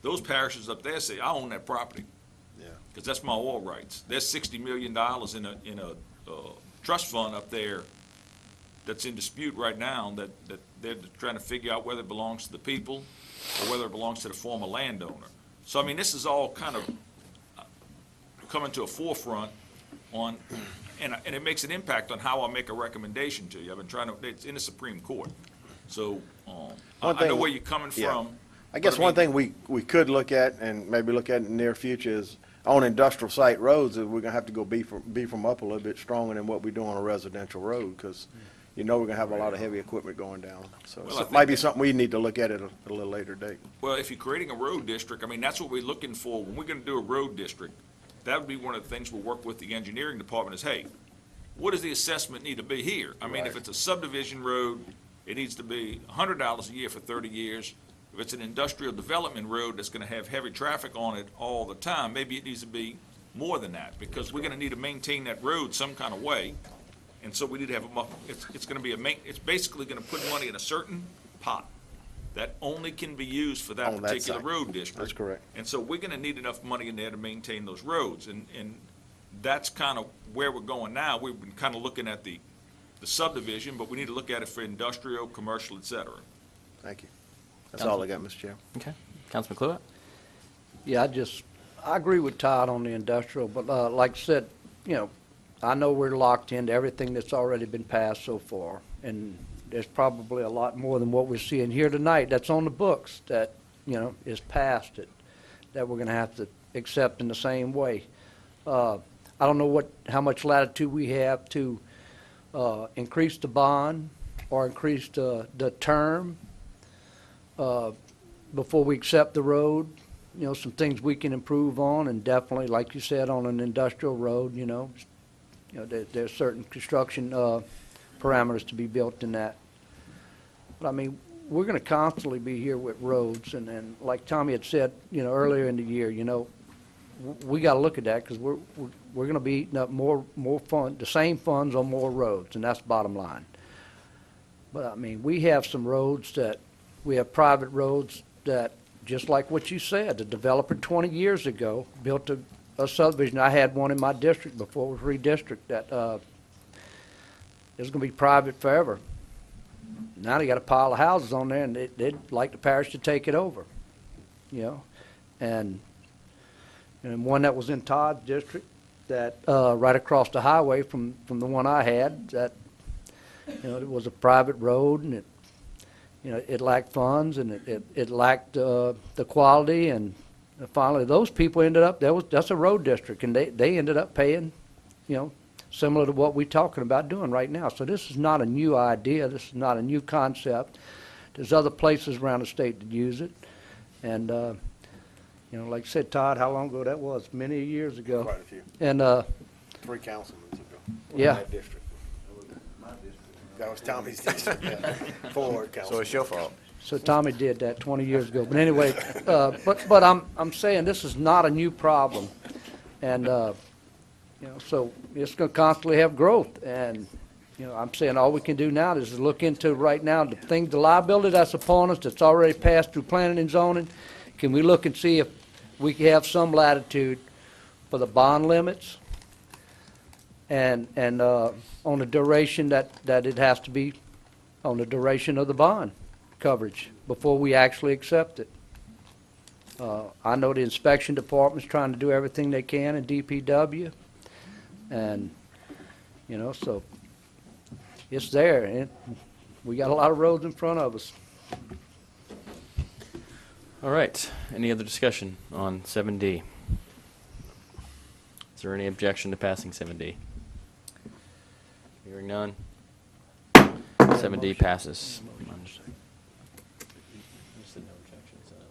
Those parishes up there say, I own that property. Yeah. Because that's my oil rights. There's $60 million in a trust fund up there that's in dispute right now that they're trying to figure out whether it belongs to the people or whether it belongs to the former landowner. So, I mean, this is all kind of coming to a forefront on, and it makes an impact on how I make a recommendation to you. I've been trying to, it's in the Supreme Court. So, I know thing- where you're coming yeah. from. I guess but one thing we could look at, and maybe look at in the near future, is on industrial site roads, is we're gonna have to go beef them up a little bit stronger than what we do on a residential road, because we're gonna have a lot of heavy equipment going down. So Well, I it might be think- something we need to look at a little later date. Well, if you're creating a road district, I mean, that's what we're looking for. When we're gonna do a road district, that would be one of the things we'll work with the engineering department is, hey, what does the assessment need to be here? I mean, if Right. it's a subdivision road, it needs to be $100 a year for 30 years. If it's an industrial development road that's gonna have heavy traffic on it all the time, maybe it needs to be more than that, because we're gonna need to maintain that road some kind of way. And so we need to have it's gonna be it's basically gonna put money in a certain pot that only can be used for that On that particular site. road district. That's correct. And so we're gonna need enough money in there to maintain those roads, and that's kind of where we're going now. We've been kind of looking at the subdivision, but we need to look at it for industrial, commercial, et cetera. Thank you. That's all I got, Mr. Chairman. Okay. Councilman Cluett? Yeah, I agree with Todd on the industrial, but like I said, I know we're locked into everything that's already been passed so far, and there's probably a lot more than what we're seeing here tonight that's on the books that, is passed that we're gonna have to accept in the same way. I don't know how much latitude we have to increase the bond or increase the term before we accept the road. Some things we can improve on, and definitely, like you said, on an industrial road, there's certain construction parameters to be built in that. But I mean, we're going to constantly be here with roads, and like Tommy had said, earlier in the year, we got to look at that because we're going to be eating up more fund, the same funds on more roads, and that's the bottom line. But I mean, we have some roads we have private roads that, just like what you said, the developer 20 years ago built a subdivision. I had one in my district before it was redistricted that is going to be private forever. Now they got a pile of houses on there, and they'd like the parish to take it over, and one that was in Todd's district that right across the highway from the one I had, that it was a private road, and it lacked funds, and it lacked the quality, and finally those people ended up, that's a road district, and they ended up paying, similar to what we're talking about doing right now. So this is not a new idea. This is not a new concept. There's other places around the state that use it. And, like I said, Todd, how long ago that was? Many years ago. Quite a few. And, 3 councilmen ago. Yeah. That district. That was Tommy's district. 4 councilmen. So it's your fault. so Tommy did that 20 years ago. But anyway, but I'm saying this is not a new problem. And, so it's going to constantly have growth. And, I'm saying all we can do now is look into right now the liability that's upon us that's already passed through planning and zoning. Can we look and see if we can have some latitude for the bond limits and on the duration that it has to be, on the duration of the bond coverage before we actually accept it. I know the inspection department's trying to do everything they can in DPW. And, so it's there, and we got a lot of roads in front of us. All right. Any other discussion on 7D? Is there any objection to passing 7D? Hearing none. 7D passes.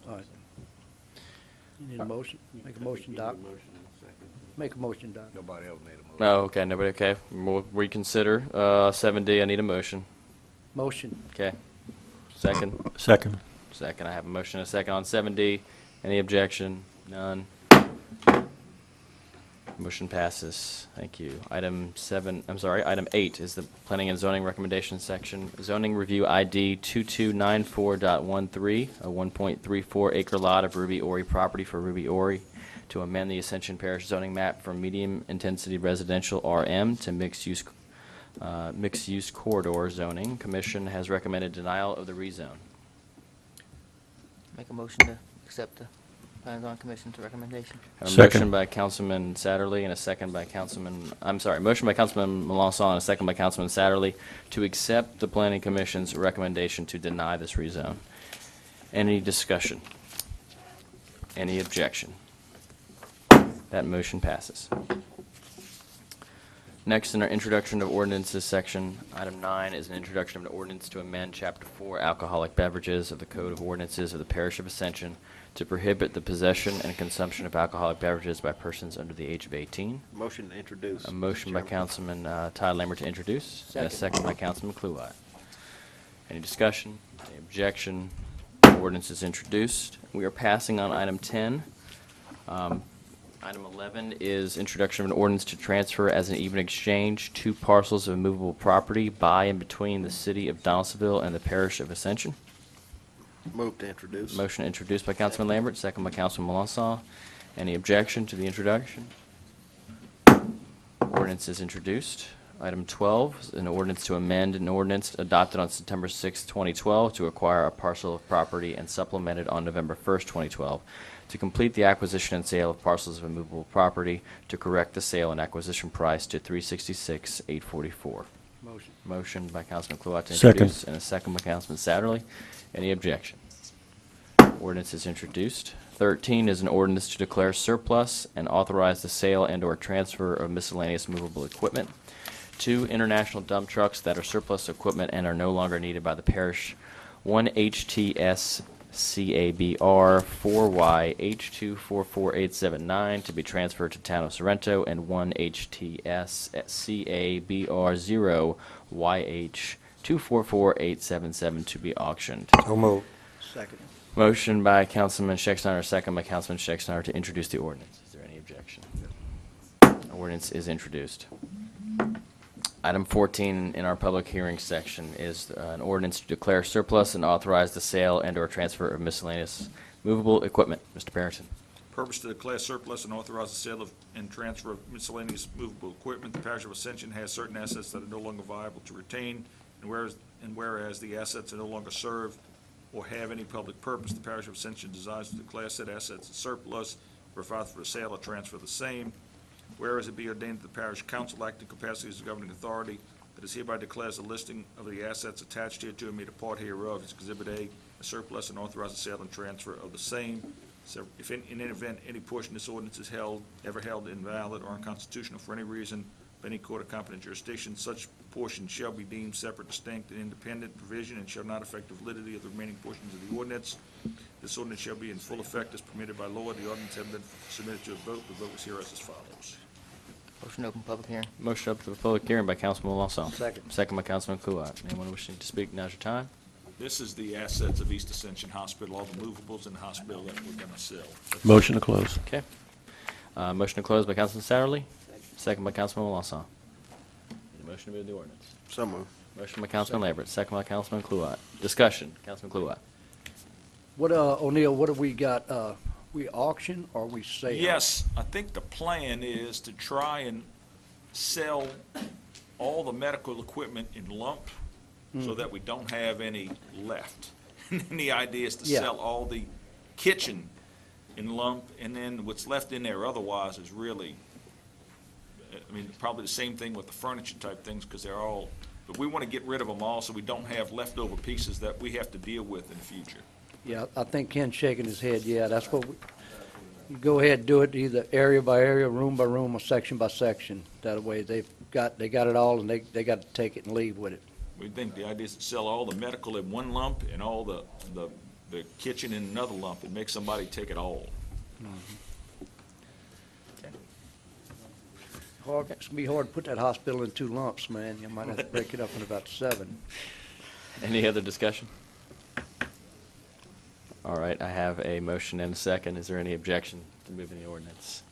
All right. You need a motion? Make a motion, Doc. Make a motion, Doc. Nobody else made a motion. Oh, okay. Nobody. Okay. We'll reconsider 7D. I need a motion. Motion. Okay. Second. Second. Second. I have a motion and a second on 7D. Any objection? None. Motion passes. Thank you. Item 8 is the Planning and Zoning Recommendation section. Zoning Review ID 2294.13, a 1.34 acre lot of Ruby Ori property for Ruby Ori to amend the Ascension Parish zoning map from medium intensity residential RM to mixed use corridor zoning. Commission has recommended denial of the rezone. Make a motion to accept the Planning and Zoning Commission's recommendation. A Second. motion by Councilman Satterley and a second by motion by Councilman Melanson and a second by Councilman Satterley to accept the Planning Commission's recommendation to deny this rezone. Any discussion? Any objection? That motion passes. Next, in our introduction of ordinances section, item 9 is an introduction of an ordinance to amend Chapter 4 alcoholic beverages of the Code of Ordinances of the Parish of Ascension to prohibit the possession and consumption of alcoholic beverages by persons under the age of 18. Motion to introduce. A motion by Councilman Todd Lambert to introduce, and a second by Councilman Kluwat. Any discussion? Any objection? Ordinance is introduced. We are passing on item 10. Item 11 is introduction of an ordinance to transfer as an even exchange 2 parcels of movable property by and between the city of Donaldsonville and the Parish of Ascension. Move to introduce. Motion introduced by Councilman Lambert, second by Councilman Melanson. Any objection to the introduction? Ordinance is introduced. Item 12 is an ordinance to amend an ordinance adopted on September 6, 2012 to acquire a parcel of property and supplemented on November 1st, 2012 to complete the acquisition and sale of parcels of immovable property to correct the sale and acquisition price to $366,844. Motion. Motion by Councilman Kluwat to Second. introduce and a second by Councilman Satterley. Any objection? Ordinance is introduced. 13 is an ordinance to declare surplus and authorize the sale and/or transfer of miscellaneous movable equipment. 2 international dump trucks that are surplus equipment and are no longer needed by the parish. 1 HTS CABR 4Y H244879 to be transferred to Town of Sorrento, and 1 HTS CABR 0 YH 244877 to be auctioned. So moved. Second. Motion by Councilman Schexnayder, second by Councilman Schexnayder to introduce the ordinance. Is there any objection? Ordinance is introduced. Item 14 in our public hearing section is an ordinance to declare surplus and authorize the sale and/or transfer of miscellaneous movable equipment. Mr. Parrington. Purpose to declare surplus and authorize the sale of and transfer of miscellaneous movable equipment. The Parish of Ascension has certain assets that are no longer viable to retain, and whereas the assets are no longer served or have any public purpose, the Parish of Ascension desires to declare said assets as surplus, provide for the sale or transfer of the same. Whereas it be ordained that the parish council acting capacity as the governing authority, that is hereby declares the listing of the assets attached hereto and made a part hereof as Exhibit A, a surplus, and authorize the sale and transfer of the same. So if in any event any portion of this ordinance is ever held invalid or unconstitutional for any reason by any court of competent jurisdiction, such portion shall be deemed separate, distinct, and independent provision and shall not affect the validity of the remaining portions of the ordinance. This ordinance shall be in full effect as permitted by law. The ordinance having been submitted to a vote, the vote is hereus as follows. Motion to open public hearing. Motion up to the public hearing by Councilman Lawson. Second. Second by Councilman Kluwat. Anyone wishing to speak, now's your time. This is the assets of East Ascension Hospital, all the movables in the hospital that we're going to sell. Motion to close. Okay. Motion to close by Councilman Satterley. Second by Councilman Lawson. Need a motion to move the ordinance. So moved. Motion by Councilman Lambert, second by Councilman Kluwat. Discussion, Councilman Kluwat. What, O'Neill, what have we got, we auction or we sale? Yes, I think the plan is to try and sell all the medical equipment in lump so that we don't have any left. And then the idea is to Yeah. sell all the kitchen in lump, and then what's left in there otherwise is really, I mean, probably the same thing with the furniture type things, because they're all, but we want to get rid of them all so we don't have leftover pieces that we have to deal with in the future. Yeah, I think Ken's shaking his head, yeah, that's what we, you go ahead and do it either area by area, room by room, or section by section. That way they got it all and they got to take it and leave with it. We think the idea is to sell all the medical in one lump and all the kitchen in another lump and make somebody take it all. Hard, it's gonna be hard to put that hospital in 2 lumps, man. You might have to break it up in about 7. Any other discussion? All right, I have a motion and a second. Is there any objection to moving the ordinance?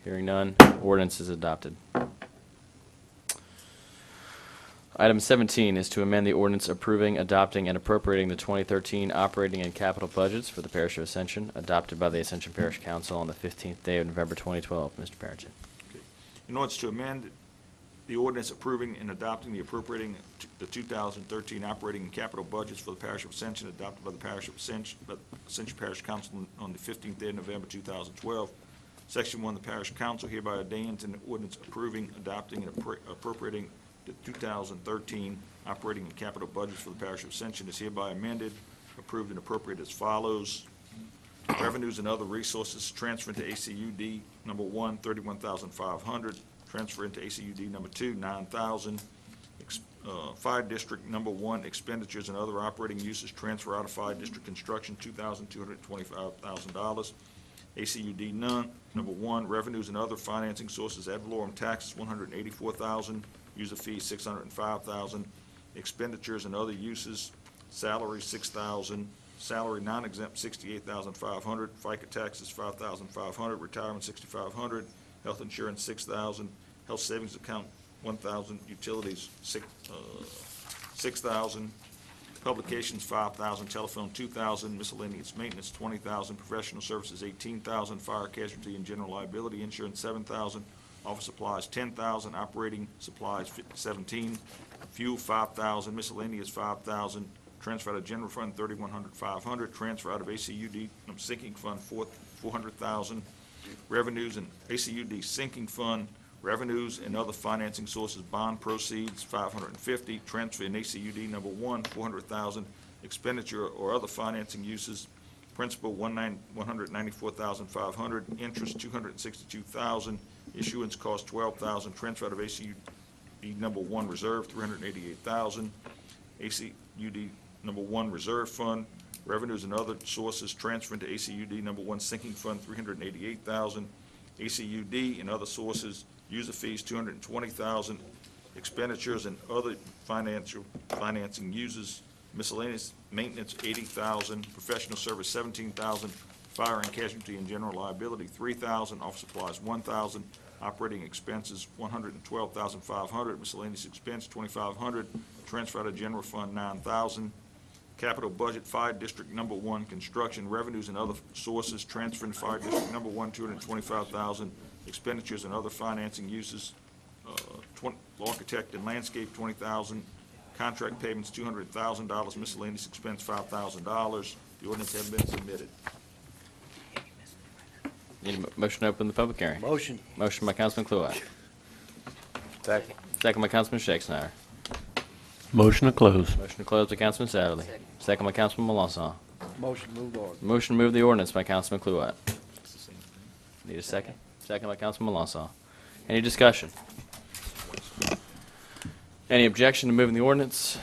Hearing none, ordinance is adopted. Item 17 is to amend the ordinance approving, adopting, and appropriating the 2013 operating and capital budgets for the Parish of Ascension, adopted by the Ascension Parish Council on the 15th day of November 2012. Mr. Parrington. In order to amend the ordinance approving and adopting the appropriating the 2013 operating and capital budgets for the Parish of Ascension, adopted by the Parish of Ascension, Ascension Parish Council on the 15th day of November 2012. Section 1, the Parish Council hereby ordains an ordinance approving, adopting, and appropriating the 2013 operating and capital budgets for the Parish of Ascension is hereby amended, approved, and appropriated as follows. Revenues and other resources transferred to ACUD number 1, $31,500. Transfer into ACUD number 2, $9,000. Fire District number 1, expenditures and other operating uses transfer out of Fire District construction, $2,225,000. ACUD number 1, revenues and other financing sources, ad valorem taxes, $184,000. User fees, $605,000. Expenditures and other uses, salary, $6,000. Salary non-exempt, $68,500. FICA taxes, $5,500. Retirement, $6,500. Health insurance, $6,000. Health savings account, $1,000. Utilities, $6,000. Publications, $5,000. Telephone, $2,000. Miscellaneous maintenance, $20,000. Professional services, $18,000. Fire casualty and general liability insurance, $7,000. Office supplies, $10,000. Operating supplies, $17,000. Fuel, $5,000. Miscellaneous, $5,000. Transfer out of general fund, $3,100,500. Transfer out of ACUD sinking fund, $400,000. Revenues and ACUD sinking fund, revenues and other financing sources, bond proceeds, $550,000. Transfer in ACUD number 1, $400,000. Expenditure or other financing uses, principal, $194,500. Interest, $262,000. Issuance cost, $12,000. Transfer out of ACUD number 1 reserve, $388,000. ACUD number 1 reserve fund, revenues and other sources transfer into ACUD number 1 sinking fund, $388,000. ACUD and other sources, user fees, $220,000. expenditures and other financing uses, miscellaneous maintenance, $80,000, professional service, $17,000, fire and casualty and general liability, $3,000, office supplies, $1,000, operating expenses, $112,500, miscellaneous expense, $2,500, transfer to general fund, $9,000, capital budget, Fire District Number 1, construction, revenues and other sources, transferring Fire District Number 1, $225,000, expenditures and other financing uses, architect and landscape, $20,000, contract payments, $200,000, miscellaneous expense, $5,000. The ordinance has been submitted. Need a motion to open the public hearing. Motion. Motion by Councilman Kluwat. Second. Second by Councilman Shakespeare. Motion to close. Motion to close by Councilman Satterley. Second by Councilman Melanson. Motion moved on. Motion to move the ordinance by Councilman Kluwat. Need a second? Second by Councilman Melanson. Any discussion? Any objection to moving the ordinance?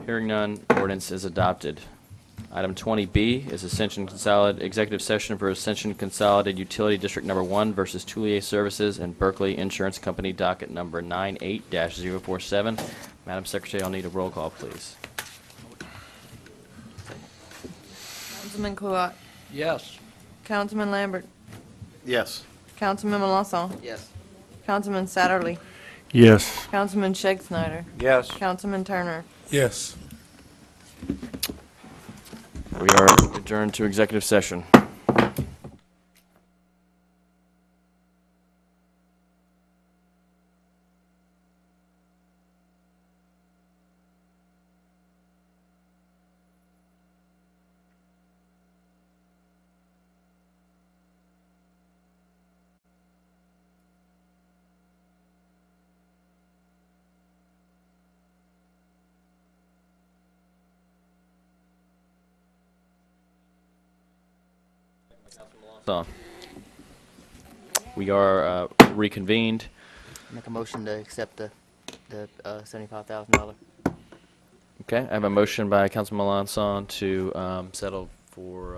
Hearing none, ordinance is adopted. Item 20B is Ascension Consolidated Executive Session for Ascension Consolidated Utility District Number 1 versus Toulier Services and Berkeley Insurance Company, docket number 98-047. Madam Secretary, I'll need a roll call, please. Councilman Kluwat. Yes. Councilman Lambert. Yes. Councilman Melanson. Yes. Councilman Satterley. Yes. Councilman Shakespeare. Yes. Councilman Turner. Yes. We are adjourned to executive session. So, we are reconvened. Make a motion to accept the $75,000. Okay, I have a motion by Councilman Melanson to settle for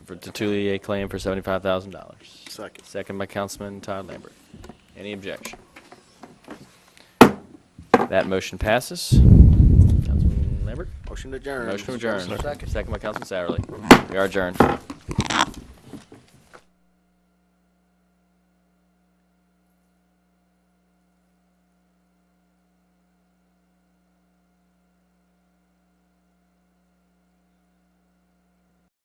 the Toulier claim for $75,000. Second. Second by Councilman Todd Lambert. Any objection? That motion passes. Councilman Lambert? Motion to adjourn. Motion to adjourn. Second. Second by Councilman Satterley. We are adjourned.